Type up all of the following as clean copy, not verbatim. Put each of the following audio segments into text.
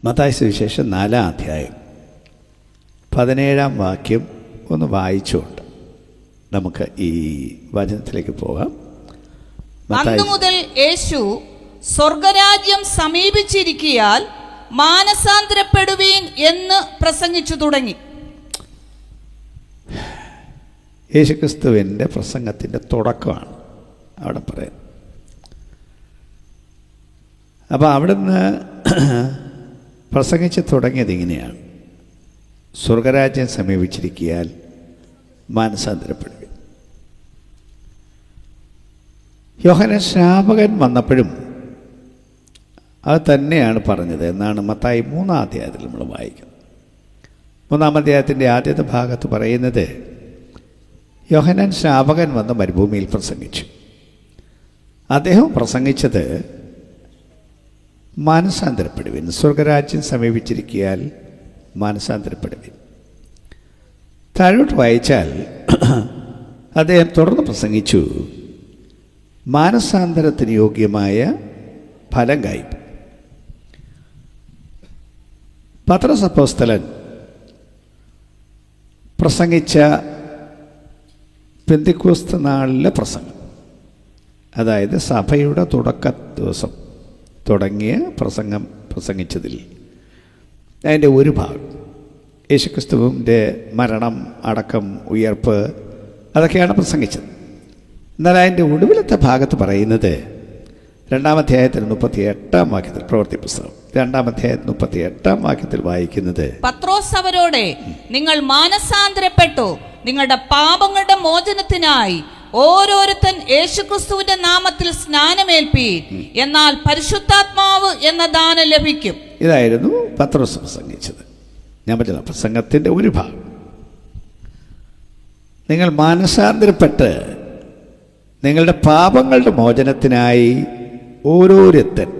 മത്തായി സുവിശേഷം 4-ാം അധ്യായം 17-ാം വാക്യം ഒന്ന് വായിച്ചുകൊണ്ട് നമുക്ക് ഈ വചനത്തിലേക്ക് പോകാം. അന്നു മുതൽ യേശു സ്വർഗരാജ്യം സമീപിച്ചിരിക്കയാൽ മാനസാന്തരപ്പെടുവീൻ എന്ന് പ്രസംഗിച്ചു തുടങ്ങി. യേശുക്രിസ്തുവിൻ്റെ പ്രസംഗത്തിൻ്റെ തുടക്കമാണ് അവിടെ പറയുന്നത്. അപ്പോൾ അവിടുന്ന് പ്രസംഗിച്ച് തുടങ്ങിയത് ഇങ്ങനെയാണ്: സ്വർഗരാജ്യം സമീപിച്ചിരിക്കയാൽ മാനസാന്തരപ്പെടുക. യോഹന്നാൻ സ്നാപകൻ വന്നപ്പോഴും അത് തന്നെയാണ് പറഞ്ഞത് എന്നാണ് മത്തായി 3-ാം അധ്യായത്തിൽ നമ്മൾ വായിക്കുന്നത്. 3-ാം അധ്യായത്തിൻ്റെ ആദ്യത്തെ ഭാഗത്ത് പറയുന്നത്, യോഹന്നാൻ സ്നാപകൻ വന്ന് മരുഭൂമിയിൽ പ്രസംഗിച്ചു. അദ്ദേഹം പ്രസംഗിച്ചത് മാനസാന്തരപ്പെടുവിൻ, സ്വർഗരാജ്യം സമീപിച്ചിരിക്കയാൽ മാനസാന്തരപ്പെടുവിൻ. താഴോട്ട് വായിച്ചാൽ അദ്ദേഹം തുടർന്ന് പ്രസംഗിച്ചു, മാനസാന്തരത്തിന് യോഗ്യമായ ഫലം കായ്പ്. പത്രോസ് അപ്പോസ്തലൻ പ്രസംഗിച്ച പെന്തിക്കോസ്ത് നാളിലെ പ്രസംഗം, അതായത് സഭയുടെ തുടക്ക ദിവസം തുടങ്ങിയ പ്രസംഗിച്ചതിൽ അതിൻ്റെ ഒരു ഭാഗം യേശുക്രിസ്തുവിൻ്റെ മരണം, അടക്കം, ഉയർപ്പ്, അതൊക്കെയാണ് പ്രസംഗിച്ചത്. എന്നാൽ അതിൻ്റെ ഒടുവിലത്തെ ഭാഗത്ത് പറയുന്നത് 2-ാം അധ്യായത്തിൽ 38-ാം വാക്യത്തിൽ, പ്രവൃത്തി പുസ്തകം 2-ാം അധ്യായത്തിൽ 38-ാം വാക്യത്തിൽ വായിക്കുന്നത്, പത്രോസ് അവരോടെ, നിങ്ങൾ മാനസാന്തരപ്പെട്ടു നിങ്ങളുടെ പാപങ്ങളുടെ മോചനത്തിനായി ഓരോരുത്തൻ യേശുക്രിസ്തുവിന്റെ നാമത്തിൽ സ്നാനമേൽപ്പീൻ, എന്നാൽ പരിശുദ്ധാത്മാവ് എന്ന ദാനം ലഭിക്കും. ഇതായിരുന്നു പത്രോസ് പ്രസംഗിച്ചത്. ഞാൻ പറഞ്ഞ പ്രസംഗത്തിൻ്റെ ഒരു ഭാഗം. നിങ്ങൾ മാനസാന്തരപ്പെട്ട് നിങ്ങളുടെ പാപങ്ങളുടെ മോചനത്തിനായി ഓരോരുത്തൻ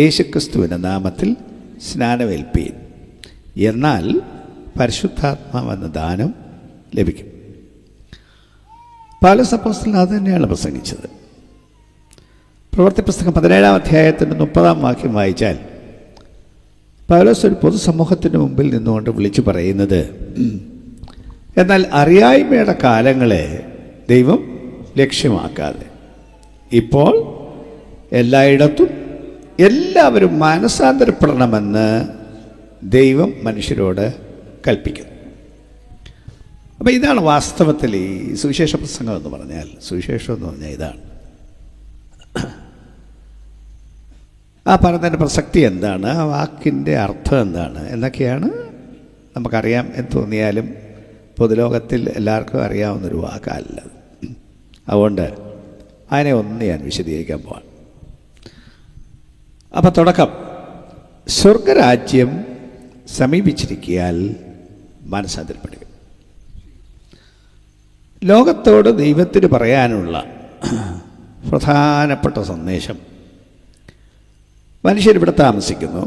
യേശുക്രിസ്തുവിൻ്റെ നാമത്തിൽ സ്നാനമേൽപ്പീൻ, എന്നാൽ പരിശുദ്ധാത്മാവെന്ന ദാനം ലഭിക്കും. പൗലോസ് അപ്പോസ്തലൻ അത് തന്നെയാണ് പ്രസംഗിച്ചത്. പ്രവൃത്തി പുസ്തകം 17-ാം അധ്യായത്തിൻ്റെ 30-ാം വാക്യം വായിച്ചാൽ പൗലോസ് ഒരു പൊതുസമൂഹത്തിന് മുമ്പിൽ നിന്നുകൊണ്ട് വിളിച്ചു പറയുന്നത്, എന്നാൽ അറിയായ്മയുടെ കാലങ്ങളെ ദൈവം ലക്ഷ്യമാക്കാതെ ഇപ്പോൾ എല്ലായിടത്തും എല്ലാവരും മാനസാന്തരപ്പെടണമെന്ന് ദൈവം മനുഷ്യരോട് കൽപ്പിക്കുന്നു. അപ്പോൾ ഇതാണ് വാസ്തവത്തിൽ ഈ സുവിശേഷ പ്രസംഗം എന്ന് പറഞ്ഞാൽ. സുവിശേഷം എന്ന് പറഞ്ഞാൽ ഇതാണ്. ആ പറഞ്ഞതിൻ്റെ പ്രസക്തി എന്താണ്, ആ വാക്കിൻ്റെ അർത്ഥം എന്താണ് എന്നൊക്കെയാണ് നമുക്കറിയാം എന്ന് തോന്നിയാലും പൊതുലോകത്തിൽ എല്ലാവർക്കും അറിയാവുന്നൊരു വാക്കല്ല. അതുകൊണ്ട് അതിനെ ഒന്ന് ഞാൻ വിശദീകരിക്കാൻ പോവാം. അപ്പം തുടക്കം, സ്വർഗരാജ്യം സമീപിച്ചിരിക്കയാൽ മാനസാന്തരപ്പെടുക. ലോകത്തോട് ദൈവത്തിന് പറയാനുള്ള പ്രധാനപ്പെട്ട സന്ദേശം, മനുഷ്യരിവിടെ താമസിക്കുന്നു,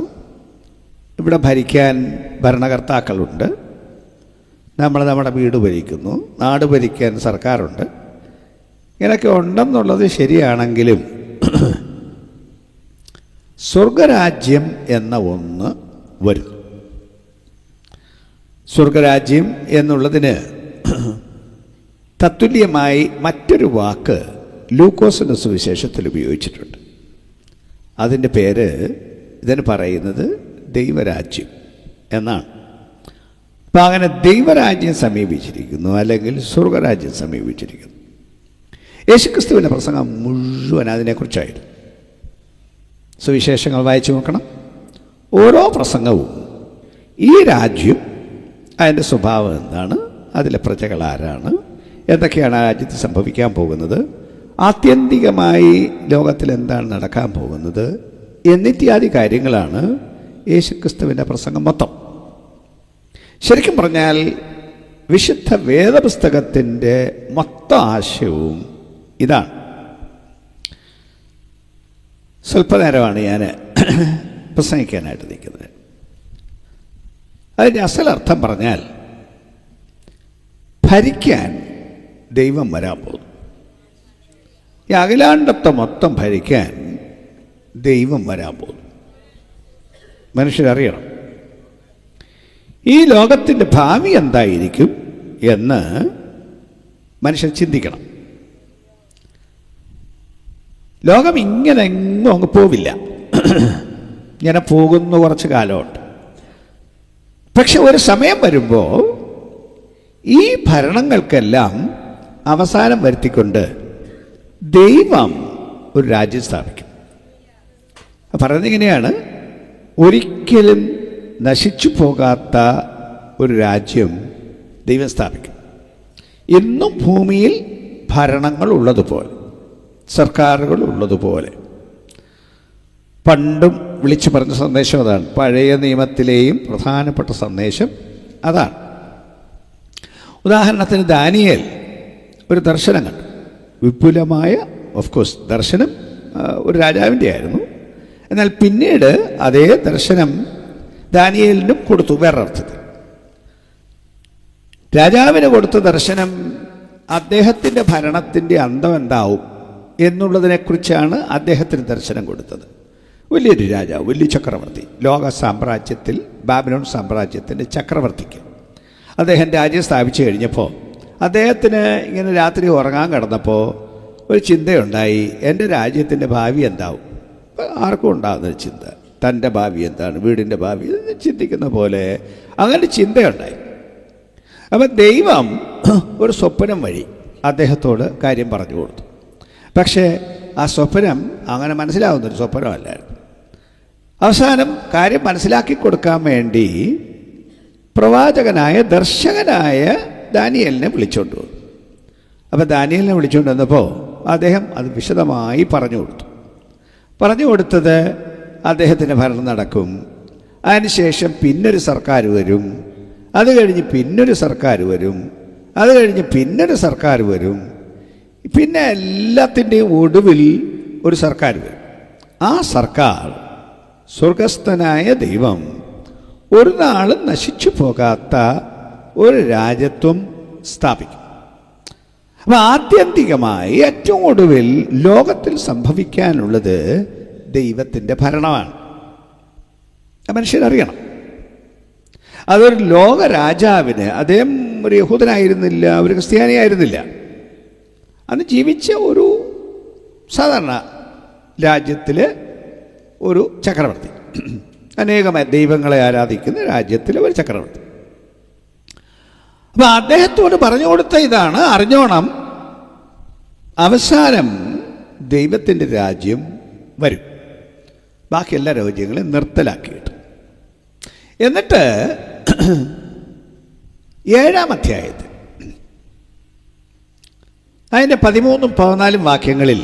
ഇവിടെ ഭരിക്കാൻ ഭരണകർത്താക്കളുണ്ട്, നമ്മൾ നമ്മുടെ വീട് ഭരിക്കുന്നു, നാട് ഭരിക്കാൻ സർക്കാരുണ്ട്. ഇങ്ങനെയൊക്കെ ഉണ്ടെന്നുള്ളത് ശരിയാണെങ്കിലും സ്വർഗരാജ്യം എന്ന ഒന്ന് വരും. സ്വർഗരാജ്യം എന്നുള്ളതിന് തത്തുല്യമായി മറ്റൊരു വാക്ക് ലൂക്കോസിൻ്റെ സുവിശേഷത്തിൽ ഉപയോഗിച്ചിട്ടുണ്ട്. അതിൻ്റെ പേര്, ഇതിന് പറയുന്നത് ദൈവരാജ്യം എന്നാണ്. അപ്പം അങ്ങനെ ദൈവരാജ്യം സമീപിച്ചിരിക്കുന്നു, അല്ലെങ്കിൽ സ്വർഗരാജ്യം സമീപിച്ചിരിക്കുന്നു. യേശുക്രിസ്തുവിൻ്റെ പ്രസംഗം മുഴുവൻ അതിനെക്കുറിച്ചായിരുന്നു. സുവിശേഷങ്ങൾ വായിച്ചു നോക്കണം. ഓരോ പ്രസംഗവും ഈ രാജ്യം, അതിൻ്റെ സ്വഭാവം എന്താണ്, അതിലെ പ്രജകൾ ആരാണ്, എന്തൊക്കെയാണ് ആ രാജ്യത്ത് സംഭവിക്കാൻ പോകുന്നത്, ആത്യന്തികമായി ലോകത്തിൽ എന്താണ് നടക്കാൻ പോകുന്നത് എന്നിത്യാദി കാര്യങ്ങളാണ് യേശുക്രിസ്തുവിൻ്റെ പ്രസംഗം മൊത്തം. ശരിക്കും പറഞ്ഞാൽ വിശുദ്ധ വേദപുസ്തകത്തിൻ്റെ മൊത്തം ആശയവും ഇതാണ്. സ്വല്പനേരമാണ് ഞാൻ പ്രസംഗിക്കാനായിട്ട് നിൽക്കുന്നത്. അതിൻ്റെ അസലർത്ഥം പറഞ്ഞാൽ, ഭരിക്കാൻ ദൈവം വരാൻ പോകുന്നു. ഈ അഖിലാണ്ടത്തെ മൊത്തം ഭരിക്കാൻ ദൈവം വരാൻ പോകുന്നു. മനുഷ്യരറിയണം. ഈ ലോകത്തിൻ്റെ ഭാവി എന്തായിരിക്കും എന്ന് മനുഷ്യൻ ചിന്തിക്കണം. ലോകം ഇങ്ങനെ എങ്ങും അങ്ങ് പോവില്ല, ഇങ്ങനെ പോകുന്ന കുറച്ച് കാലമുണ്ട്. പക്ഷെ ഒരു സമയം വരുമ്പോൾ ഈ ഭരണങ്ങൾക്കെല്ലാം അവസാനം വരുത്തിക്കൊണ്ട് ദൈവം ഒരു രാജ്യം സ്ഥാപിക്കും. പറയുന്നത് ഇങ്ങനെയാണ്, ഒരിക്കലും നശിച്ചു പോകാത്ത ഒരു രാജ്യം ദൈവം സ്ഥാപിക്കും. ഇന്നും ഭൂമിയിൽ ഭരണങ്ങൾ ഉള്ളതുപോലെ, സർക്കാരുകൾ ഉള്ളതുപോലെ. പണ്ടും വിളിച്ചു പറഞ്ഞ സന്ദേശം അതാണ്. പഴയ നിയമത്തിലെയും പ്രധാനപ്പെട്ട സന്ദേശം അതാണ്. ഉദാഹരണത്തിന് ദാനിയേൽ ഒരു ദർശനം കണ്ടു. വിപുലമായ, ഓഫ് കോഴ്സ് ദർശനം ഒരു രാജാവിൻ്റെ ആയിരുന്നു. എന്നാൽ പിന്നീട് അതേ ദർശനം ദാനിയേലിനും കൊടുത്തു വേറൊരർത്ഥത്തിൽ. രാജാവിന് കൊടുത്ത ദർശനം അദ്ദേഹത്തിൻ്റെ ഭരണത്തിൻ്റെ അന്തം എന്താവും എന്നുള്ളതിനെക്കുറിച്ചാണ് അദ്ദേഹത്തിന് ദർശനം കൊടുത്തത്. വലിയൊരു രാജാവ്, വലിയ ചക്രവർത്തി, ലോക സാമ്രാജ്യത്തിൽ, ബാബിലോൺ സാമ്രാജ്യത്തിൻ്റെ ചക്രവർത്തിക്ക് അദ്ദേഹം രാജ്യം സ്ഥാപിച്ചു കഴിഞ്ഞപ്പോൾ അദ്ദേഹത്തിന് ഇങ്ങനെ രാത്രി ഉറങ്ങാൻ കിടന്നപ്പോൾ ഒരു ചിന്തയുണ്ടായി, എൻ്റെ രാജ്യത്തിൻ്റെ ഭാവി എന്താവും. ആർക്കും ഉണ്ടാകുന്നൊരു ചിന്ത, തൻ്റെ ഭാവി എന്താണ്, വീടിൻ്റെ ഭാവി ചിന്തിക്കുന്ന പോലെ അങ്ങനെ ചിന്തയുണ്ടായി. അപ്പം ദൈവം ഒരു സ്വപ്നം വഴി അദ്ദേഹത്തോട് കാര്യം പറഞ്ഞു കൊടുത്തു. പക്ഷേ ആ സ്വപ്നം അങ്ങനെ മനസ്സിലാവുന്നൊരു സ്വപ്നമല്ലായിരുന്നു. അവസാനം കാര്യം മനസ്സിലാക്കി കൊടുക്കാൻ വേണ്ടി പ്രവാചകനായ, ദർശകനായ ദാനിയേലിനെ വിളിച്ചുകൊണ്ട് വന്നു. അപ്പോൾ ദാനിയേലിനെ വിളിച്ചുകൊണ്ട് വന്നപ്പോൾ അദ്ദേഹം അത് വിശദമായി പറഞ്ഞു കൊടുത്തു. പറഞ്ഞു കൊടുത്തത് അദ്ദേഹത്തിൻ്റെ ഭരണം നടക്കും, അതിനുശേഷം പിന്നൊരു സർക്കാർ വരും, അത് കഴിഞ്ഞ് പിന്നൊരു സർക്കാർ വരും, അത് കഴിഞ്ഞ് പിന്നൊരു സർക്കാർ വരും, പിന്നെ എല്ലാത്തിൻ്റെയും ഒടുവിൽ ഒരു സർക്കാർ വരും. ആ സർക്കാർ സ്വർഗസ്ഥനായ ദൈവം ഒരു നാളും നശിച്ചു പോകാത്ത ഒരു രാജ്യത്വം സ്ഥാപിക്കും. അപ്പം ആത്യന്തികമായി ഏറ്റവും ഒടുവിൽ ലോകത്തിൽ സംഭവിക്കാനുള്ളത് ദൈവത്തിൻ്റെ ഭരണമാണ്. മനുഷ്യരറിയണം. അതൊരു ലോക രാജാവിന്, അദ്ദേഹം ഒരു യഹൂദനായിരുന്നില്ല, ഒരു ക്രിസ്ത്യാനിയായിരുന്നില്ല, അന്ന് ജീവിച്ച ഒരു സാധാരണ രാജ്യത്തിലെ ഒരു ചക്രവർത്തി, അനേകമായ ദൈവങ്ങളെ ആരാധിക്കുന്ന രാജ്യത്തിലെ ഒരു ചക്രവർത്തി. അപ്പം അദ്ദേഹത്തോട് പറഞ്ഞു കൊടുത്ത ഇതാണ്, അറിഞ്ഞോണം, അവസാനം ദൈവത്തിൻ്റെ രാജ്യം വരും, ബാക്കി എല്ലാ രാജ്യങ്ങളും നിർത്തലാക്കിയിട്ട്. എന്നിട്ട് 7-ാം അധ്യായത്തിൽ അതിൻ്റെ 13-14 വാക്യങ്ങളിൽ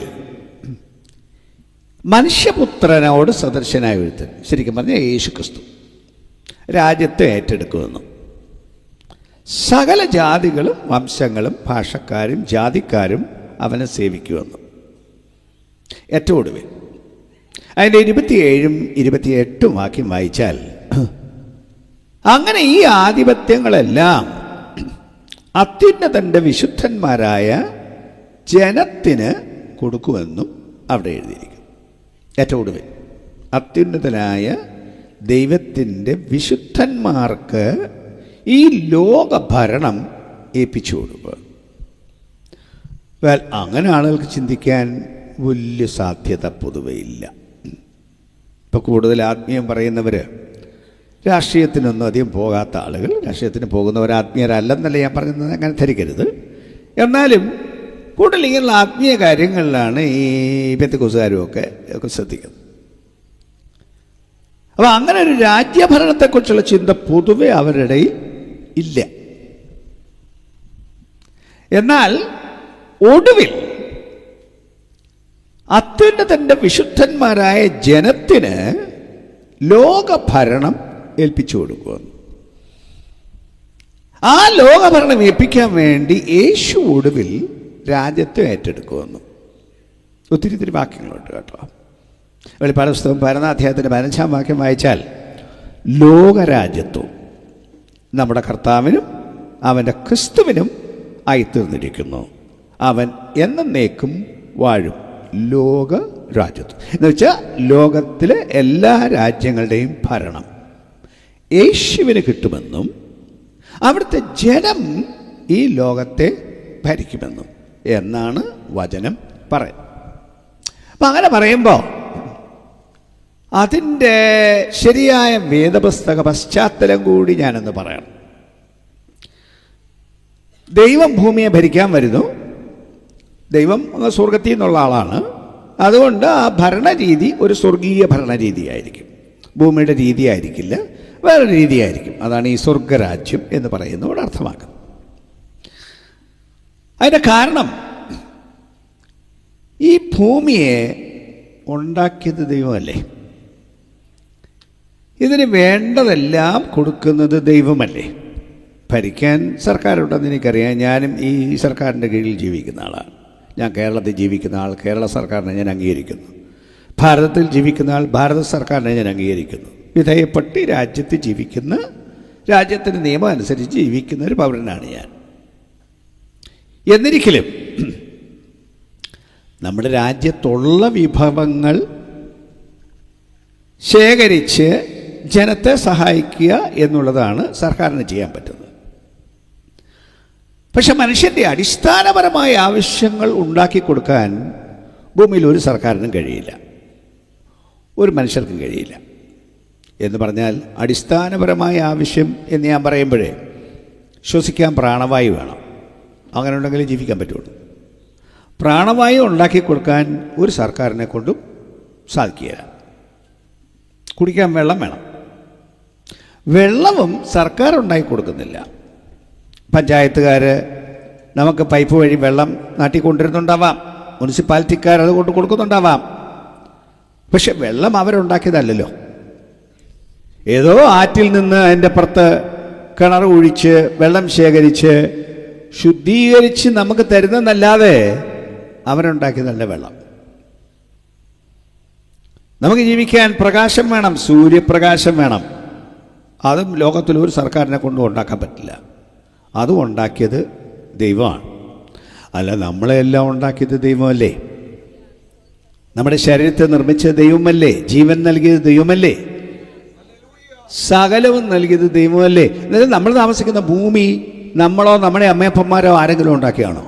മനുഷ്യപുത്രനോട് സദൃശനായ ഒരുത്തൻ, ശരിക്കും പറഞ്ഞാൽ യേശു ക്രിസ്തു, രാജ്യത്തെ ഏറ്റെടുക്കുമെന്നും സകല ജാതികളും വംശങ്ങളും ഭാഷക്കാരും ജാതിക്കാരും അവനെ സേവിക്കുമെന്നും. ഏറ്റവും ഒടുവിൽ അതിൻ്റെ 27-ഉം 28-ഉം വാക്യം വായിച്ചാൽ, അങ്ങനെ ഈ ആധിപത്യങ്ങളെല്ലാം അത്യുന്നതൻ്റെ വിശുദ്ധന്മാരായ ജനത്തിന് കൊടുക്കുമെന്നും അവിടെ എഴുതിയിരിക്കും. ഏറ്റവും ഒടുവിൽ അത്യുന്നതനായ ദൈവത്തിൻ്റെ വിശുദ്ധന്മാർക്ക് ഈ ലോകഭരണം ഏൽപ്പിച്ചു കൊടുക്കുക. അങ്ങനെ ആളുകൾക്ക് ചിന്തിക്കാൻ വലിയ സാധ്യത പൊതുവെ ഇല്ല. ഇപ്പോൾ കൂടുതൽ ആത്മീയം പറയുന്നവർ, രാഷ്ട്രീയത്തിനൊന്നും അധികം പോകാത്ത ആളുകൾ, രാഷ്ട്രീയത്തിന് പോകുന്നവർ ആത്മീയരല്ലെന്നല്ല ഞാൻ പറഞ്ഞത്, അങ്ങനെ ധരിക്കരുത്. എന്നാലും കൂടുതൽ ഇങ്ങനെയുള്ള ആത്മീയ കാര്യങ്ങളിലാണ് ഈ പെന്തക്കോസ്തുകാരും ഒക്കെ ശ്രദ്ധിക്കുന്നത്. അപ്പോൾ അങ്ങനെ ഒരു രാജ്യഭരണത്തെക്കുറിച്ചുള്ള ചിന്ത പൊതുവെ അവരുടെ ഇടയിൽ ഇല്ല. എന്നാൽ ഒടുവിൽ അത്യുന്നതൻ്റെ വിശുദ്ധന്മാരായ ജനത്തിന് ലോകഭരണം ഏൽപ്പിച്ചു കൊടുക്കുമെന്ന്. ആ ലോകഭരണം ഏൽപ്പിക്കാൻ വേണ്ടി യേശു ഒടുവിൽ രാജ്യത്തെ ഏറ്റെടുക്കുമെന്ന്. ഒത്തിരി വാക്യങ്ങളുണ്ട് കേട്ടോ. വെളിപ്പാട് പുസ്തകം 11-ാം അധ്യായത്തിൻ്റെ 15-ാം വാക്യം വായിച്ചാൽ, ലോകരാജ്യത്വം നമ്മുടെ കർത്താവിനും അവൻ്റെ ക്രിസ്തുവിനും ആയിത്തീർന്നിരിക്കുന്നു, അവൻ എന്നേക്കും വാഴും, ലോക രാജ്യത്വം. എന്ന് വെച്ചാൽ ലോകത്തിലെ എല്ലാ രാജ്യങ്ങളുടെയും ഭരണം യേശുവിന് കിട്ടുമെന്നും അവിടുത്തെ ജനം ഈ ലോകത്തെ ഭരിക്കുമെന്നും എന്നാണ് വചനം പറയുന്നത്. അപ്പം അങ്ങനെ പറയുമ്പോൾ അതിൻ്റെ ശരിയായ വേദപുസ്തക പശ്ചാത്തലം കൂടി ഞാനൊന്ന് പറയണം. ദൈവം ഭൂമിയെ ഭരിക്കാൻ വരുന്നു. ദൈവം സ്വർഗത്തിൽ നിന്നുള്ള ആളാണ്. അതുകൊണ്ട് ആ ഭരണരീതി ഒരു സ്വർഗീയ ഭരണരീതിയായിരിക്കും. ഭൂമിയുടെ രീതി ആയിരിക്കില്ല, വേറെ രീതിയായിരിക്കും. അതാണ് ഈ സ്വർഗരാജ്യം എന്ന് പറയുന്നതോട് അർത്ഥമാക്കുന്നത്. അതിൻ്റെ കാരണം ഈ ഭൂമിയെ ഉണ്ടാക്കിയത് ദൈവമല്ലേ? ഇതിന് വേണ്ടതെല്ലാം കൊടുക്കുന്നത് ദൈവമല്ലേ? ഭരിക്കാൻ സർക്കാരുണ്ടെന്ന് എനിക്കറിയാം. ഞാനും ഈ സർക്കാരിൻ്റെ കീഴിൽ ജീവിക്കുന്ന ആളാണ്. ഞാൻ കേരളത്തിൽ ജീവിക്കുന്ന ആൾ കേരള സർക്കാരിനെ ഞാൻ അംഗീകരിക്കുന്നു. ഭാരതത്തിൽ ജീവിക്കുന്ന ആൾ ഭാരത സർക്കാരിനെ ഞാൻ അംഗീകരിക്കുന്നു. വിധേയപ്പെട്ട് രാജ്യത്ത് ജീവിക്കുന്ന, രാജ്യത്തിൻ്റെ നിയമം അനുസരിച്ച് ജീവിക്കുന്ന ഒരു പൗരനാണ് ഞാൻ. എന്നിരിക്കലും നമ്മുടെ രാജ്യത്തുള്ള വിഭവങ്ങൾ ശേഖരിച്ച് ജനത്തെ സഹായിക്കുക എന്നുള്ളതാണ് സർക്കാരിന് ചെയ്യാൻ പറ്റുന്നത്. പക്ഷെ മനുഷ്യൻ്റെ അടിസ്ഥാനപരമായ ആവശ്യങ്ങൾ ഉണ്ടാക്കി കൊടുക്കാൻ ഭൂമിയിൽ ഒരു സർക്കാരിനും കഴിയില്ല, ഒരു മനുഷ്യർക്കും കഴിയില്ല. എന്ന് പറഞ്ഞാൽ അടിസ്ഥാനപരമായ ആവശ്യം എന്ന് ഞാൻ പറയുമ്പോഴേ ശ്വസിക്കാൻ പ്രാണവായു വേണം. അങ്ങനെ ഉണ്ടെങ്കിലേ ജീവിക്കാൻ പറ്റുള്ളൂ. പ്രാണവായു ഉണ്ടാക്കി കൊടുക്കാൻ ഒരു സർക്കാരിനെ കൊണ്ടും സാധിക്കുകയില്ല. കുടിക്കാൻ വെള്ളം വേണം. വെള്ളവും സർക്കാർ ഉണ്ടാക്കി കൊടുക്കുന്നില്ല. പഞ്ചായത്തുകാർ നമുക്ക് പൈപ്പ് വഴി വെള്ളം നാട്ടിൽ കൊണ്ടുവരുന്നുണ്ടാവാം, മുനിസിപ്പാലിറ്റിക്കാർ അത് കൊണ്ട് കൊടുക്കുന്നുണ്ടാവാം. പക്ഷെ വെള്ളം അവരുണ്ടാക്കിയതല്ലല്ലോ. ഏതോ ആറ്റിൽ നിന്ന് അതിൻ്റെ പുറത്ത് കിണർ കുഴിച്ച് വെള്ളം ശേഖരിച്ച് ശുദ്ധീകരിച്ച് നമുക്ക് തരുന്നതല്ലാതെ അവരുണ്ടാക്കിയതല്ല വെള്ളം. നമുക്ക് ജീവിക്കാൻ പ്രകാശം വേണം, സൂര്യപ്രകാശം വേണം. അതും ലോകത്തിൽ ഒരു സർക്കാരിനെ കൊണ്ടും ഉണ്ടാക്കാൻ പറ്റില്ല. അതും ഉണ്ടാക്കിയത് ദൈവമാണ്. അല്ല, നമ്മളെല്ലാം ഉണ്ടാക്കിയത് ദൈവമല്ലേ? നമ്മുടെ ശരീരത്തെ നിർമ്മിച്ച ദൈവമല്ലേ? ജീവൻ നൽകിയത് ദൈവമല്ലേ? സകലവും നൽകിയത് ദൈവമല്ലേ? അതായത് നമ്മൾ താമസിക്കുന്ന ഭൂമി നമ്മളോ നമ്മുടെ അമ്മയപ്പന്മാരോ ആരെങ്കിലും ഉണ്ടാക്കിയാണോ?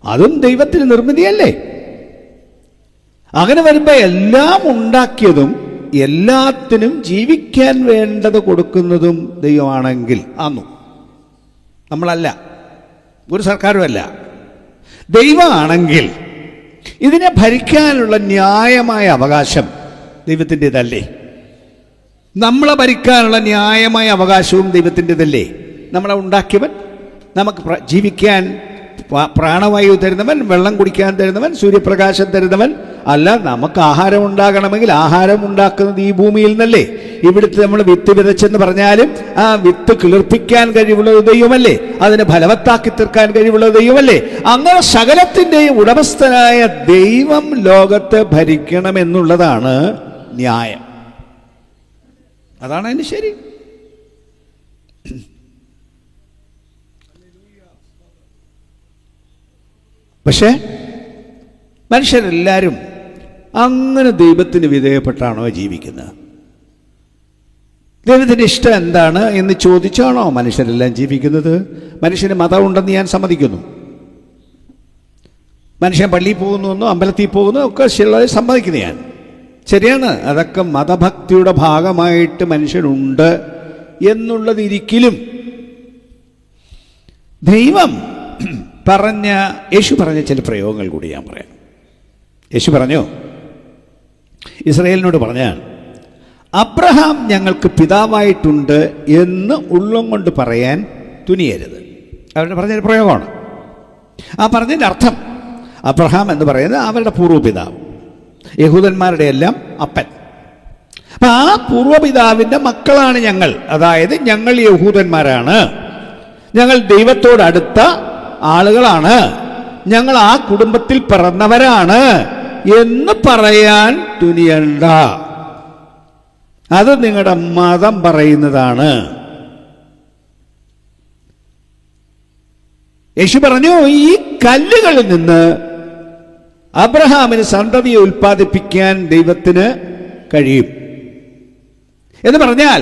അതും ദൈവത്തിന് നിർമ്മിതിയല്ലേ? അങ്ങനെ വരുമ്പോൾ എല്ലാം ഉണ്ടാക്കിയതും എല്ലാത്തിനും ജീവിക്കാൻ വേണ്ടത് കൊടുക്കുന്നതും ദൈവമാണെങ്കിൽ ആന്നു, നമ്മളല്ല, ഒരു സർക്കാരുമല്ല. ദൈവമാണെങ്കിൽ ഇതിനെ ഭരിക്കാനുള്ള ന്യായമായ അവകാശം ദൈവത്തിൻ്റെതല്ലേ? നമ്മളെ ഭരിക്കാനുള്ള ന്യായമായ അവകാശവും ദൈവത്തിൻ്റെതല്ലേ? നമ്മളെ ഉണ്ടാക്കിയവൻ, നമുക്ക് ജീവിക്കാൻ പ്രാണവായു തരുന്നവൻ, വെള്ളം കുടിക്കാൻ തരുന്നവൻ, സൂര്യപ്രകാശം തരുന്നവൻ. അല്ല, നമുക്ക് ആഹാരം ഉണ്ടാകണമെങ്കിൽ ആഹാരം ഉണ്ടാക്കുന്നത് ഈ ഭൂമിയിൽ നിന്നല്ലേ? ഇവിടുത്തെ നമ്മൾ വിത്ത് വിതച്ചെന്ന് പറഞ്ഞാലും ആ വിത്ത് കിളിർപ്പിക്കാൻ കഴിവുള്ളത് ദൈവമല്ലേ? അതിനെ ഫലവത്താക്കി തീർക്കാൻ കഴിവുള്ളത് ദൈവമല്ലേ? അങ്ങനെ സകലത്തിൻ്റെയും ഉടമസ്ഥനായ ദൈവം ലോകത്തെ ഭരിക്കണമെന്നുള്ളതാണ് ന്യായം. അതാണ് അതിന് ശരി. പക്ഷേ മനുഷ്യരെല്ലാവരും അങ്ങനെ ദൈവത്തിന് വിധേയപ്പെട്ടാണോ ജീവിക്കുന്നത്? ദൈവത്തിൻ്റെ ഇഷ്ടം എന്താണ് എന്ന് ചോദിച്ചാണോ മനുഷ്യരെല്ലാം ജീവിക്കുന്നത്? മനുഷ്യന് മതമുണ്ടെന്ന് ഞാൻ സമ്മതിക്കുന്നു. മനുഷ്യൻ പള്ളിയിൽ പോകുന്നു, അമ്പലത്തിൽ പോകുന്നു ഒക്കെ ശരിയായി സമ്മതിക്കുന്നു ഞാൻ. ശരിയാണ്, അതൊക്കെ മതഭക്തിയുടെ ഭാഗമായിട്ട് മനുഷ്യനുണ്ട് എന്നുള്ളതിരിക്കലും ദൈവം യേശു പറഞ്ഞ ചില പ്രയോഗങ്ങൾ കൂടി ഞാൻ പറയാം. യേശു പറഞ്ഞു, ഇസ്രായേലിനോട് പറഞ്ഞാൽ, അബ്രഹാം ഞങ്ങൾക്ക് പിതാവായിട്ടുണ്ട് എന്ന് ഉള്ളം കൊണ്ട് പറയാൻ തുനിയരുത്. അവരുടെ പറഞ്ഞൊരു പ്രയോഗമാണ്. ആ പറഞ്ഞതിൻ്റെ അർത്ഥം, അബ്രഹാം എന്ന് പറയുന്നത് അവരുടെ പൂർവ്വപിതാവ്, യഹൂദന്മാരുടെ എല്ലാം അപ്പൻ. അപ്പം ആ പൂർവ്വപിതാവിൻ്റെ മക്കളാണ് ഞങ്ങൾ. അതായത് ഞങ്ങൾ യഹൂദന്മാരാണ്, ഞങ്ങൾ ദൈവത്തോടടുത്ത ആളുകളാണ്, ഞങ്ങൾ ആ കുടുംബത്തിൽ പിറന്നവരാണ് എന്ന് പറയാൻ തുനിയണ്ട. അത് നിങ്ങളുടെ മതം പറയുന്നതാണ്. യേശു പറഞ്ഞു, ഈ കല്ലുകളിൽ നിന്ന് അബ്രഹാമിന് സന്തതിയെ ഉൽപ്പാദിപ്പിക്കാൻ ദൈവത്തിന് കഴിയും. എന്ന് പറഞ്ഞാൽ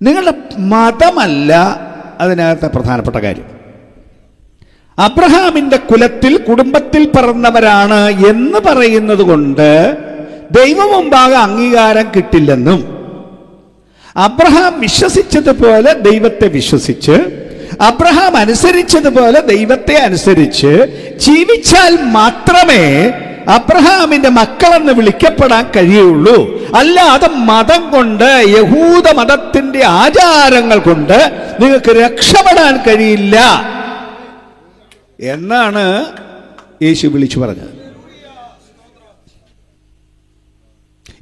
നിങ്ങളുടെ മതമല്ല അതിനകത്തെ പ്രധാനപ്പെട്ട കാര്യം. അബ്രഹാമിന്റെ കുലത്തിൽ കുടുംബത്തിൽ പിറന്നവരാണ് എന്ന് പറയുന്നത് കൊണ്ട് ദൈവം മുമ്പാകെ അംഗീകാരം കിട്ടില്ലെന്നും, അബ്രഹാം വിശ്വസിച്ചതുപോലെ ദൈവത്തെ വിശ്വസിച്ച്, അബ്രഹാം അനുസരിച്ചതുപോലെ ദൈവത്തെ അനുസരിച്ച് ജീവിച്ചാൽ മാത്രമേ അബ്രഹാമിന്റെ മക്കളെന്ന് വിളിക്കപ്പെടാൻ കഴിയുള്ളൂ. അല്ലാതെ മതം കൊണ്ട്, യഹൂദ മതത്തിന്റെ ആചാരങ്ങൾ കൊണ്ട് നിങ്ങൾക്ക് രക്ഷപ്പെടാൻ കഴിയില്ല എന്നാണ് യേശു വിളിച്ചു പറഞ്ഞത്.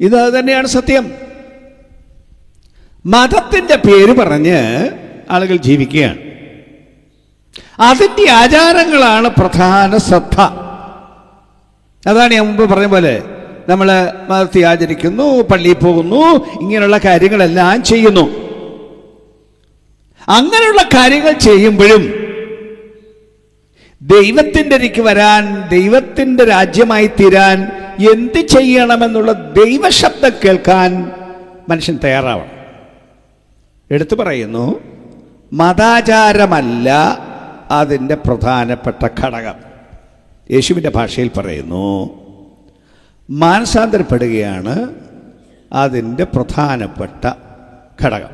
ഇത് തന്നെയാണ് സത്യം. മതത്തിന്റെ പേര് പറഞ്ഞ് ആളുകൾ ജീവിക്കുകയാണ്. അതിന്റെ ആചാരങ്ങളാണ് പ്രധാന ശ്രദ്ധ. അതാണ് ഞാൻ മുമ്പ് പറഞ്ഞ പോലെ നമ്മൾ മതത്തെ ആചരിക്കുന്നു, പള്ളിയിൽ പോകുന്നു, ഇങ്ങനെയുള്ള കാര്യങ്ങളെല്ലാം ചെയ്യുന്നു. അങ്ങനെയുള്ള കാര്യങ്ങൾ ചെയ്യുമ്പോഴും ദൈവത്തിൻ്റെ അരികെ വരാൻ, ദൈവത്തിൻ്റെ രാജ്യമായി തീരാൻ എന്ത് ചെയ്യണമെന്നുള്ള ദൈവശബ്ദം കേൾക്കാൻ മനുഷ്യൻ തയ്യാറാവണം. എടുത്തു പറയുന്നു, മതാചാരമല്ല അതിൻ്റെ പ്രധാനപ്പെട്ട ഘടകം. യേശുവിൻ്റെ ഭാഷയിൽ പറയുന്നു, മാനസാന്തരപ്പെടുകയാണ് അതിൻ്റെ പ്രധാനപ്പെട്ട ഘടകം.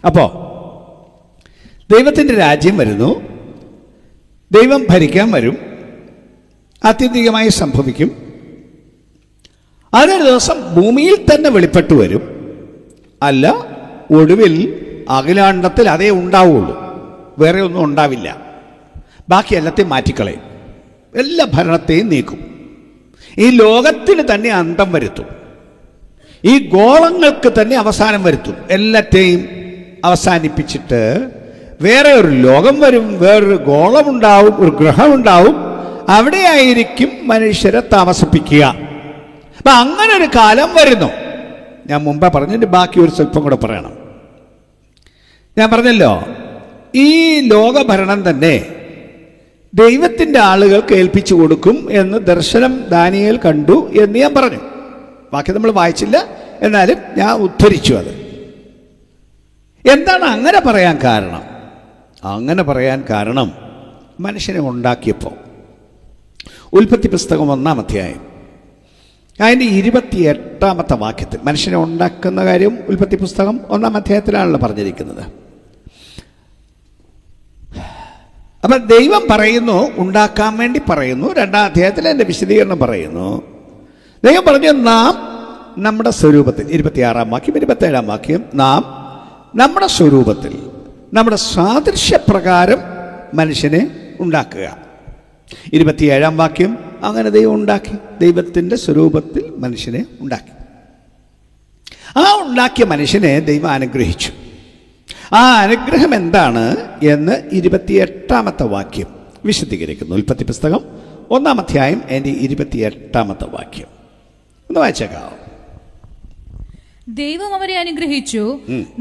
അപ്പോൾ ദൈവത്തിൻ്റെ രാജ്യം വരുന്നു, ദൈവം ഭരിക്കാൻ വരും, ആത്യന്തികമായി സംഭവിക്കും. അതൊരു ദിവസം ഭൂമിയിൽ തന്നെ വെളിപ്പെട്ടു വരും. അല്ല, ഒടുവിൽ അഖിലാണ്ടത്തിൽ അതേ ഉണ്ടാവുള്ളൂ, വേറെ ഒന്നും ഉണ്ടാവില്ല. ബാക്കി എല്ലാത്തെയും മാറ്റിക്കളയും, എല്ലാ ഭരണത്തെയും നീക്കും. ഈ ലോകത്തിന് തന്നെ അന്തം വരുത്തും, ഈ ഗോളങ്ങൾക്ക് തന്നെ അവസാനം വരുത്തും. എല്ലാത്തെയും അവസാനിപ്പിച്ചിട്ട് വേറെ ഒരു ലോകം വരും, വേറൊരു ഗോളമുണ്ടാവും, ഒരു ഗ്രഹമുണ്ടാവും. അവിടെയായിരിക്കും മനുഷ്യരെ താമസിപ്പിക്കുക. അപ്പം അങ്ങനെ ഒരു കാലം വരുന്നു. ഞാൻ മുമ്പേ പറഞ്ഞതിൻ്റെ ബാക്കി ഒരു സ്വല്പം കൂടെ പറയണം. ഞാൻ പറഞ്ഞല്ലോ, ഈ ലോകഭരണം തന്നെ ദൈവത്തിൻ്റെ ആളുകൾക്ക് ഏൽപ്പിച്ചു കൊടുക്കും എന്ന് ദർശനം ദാനിയേൽ കണ്ടു എന്ന് ഞാൻ പറഞ്ഞു. ബാക്കി നമ്മൾ വായിച്ചില്ല, എന്നാലും ഞാൻ ഉദ്ധരിച്ചു അത്. എന്താണ് അങ്ങനെ പറയാൻ കാരണം? അങ്ങനെ പറയാൻ കാരണം മനുഷ്യനെ ഉണ്ടാക്കിയപ്പോൾ ഉൽപ്പത്തി പുസ്തകം 1-ാം അധ്യായം അതിൻ്റെ 28-ാമത്തെ വാക്യത്തിൽ മനുഷ്യനെ ഉണ്ടാക്കുന്ന കാര്യം ഉൽപ്പത്തി പുസ്തകം 1-ാം അധ്യായത്തിലാണല്ലോ പറഞ്ഞിരിക്കുന്നത്. അപ്പം ദൈവം പറയുന്നു, ഉണ്ടാക്കാൻ വേണ്ടി പറയുന്നു. 2-ാം അധ്യായത്തിൽ എൻ്റെ വിശദീകരണം പറയുന്നു. ദൈവം പറഞ്ഞു, നാം നമ്മുടെ സ്വരൂപത്തിൽ, 26-ാം വാക്യം 27-ാം വാക്യം, നാം നമ്മുടെ സ്വരൂപത്തിൽ നമ്മുടെ സാദൃശ്യപ്രകാരം മനുഷ്യനെ ഉണ്ടാക്കുക. 27-ാം വാക്യം, അങ്ങനെ ദൈവം ഉണ്ടാക്കി, ദൈവത്തിൻ്റെ സ്വരൂപത്തിൽ മനുഷ്യനെ ഉണ്ടാക്കി. ആ ഉണ്ടാക്കിയ മനുഷ്യനെ ദൈവം അനുഗ്രഹിച്ചു. ആ അനുഗ്രഹം എന്താണ് എന്ന് 28-ാമത്തെ വാക്യം വിശദീകരിക്കുന്നു. ഉൽപ്പത്തി പുസ്തകം 1-ാം അധ്യായം എൻ്റെ 28-ാമത്തെ വാക്യം ഒന്ന് വായിച്ചേക്കാവോ? ദൈവം അവരെ അനുഗ്രഹിച്ചു,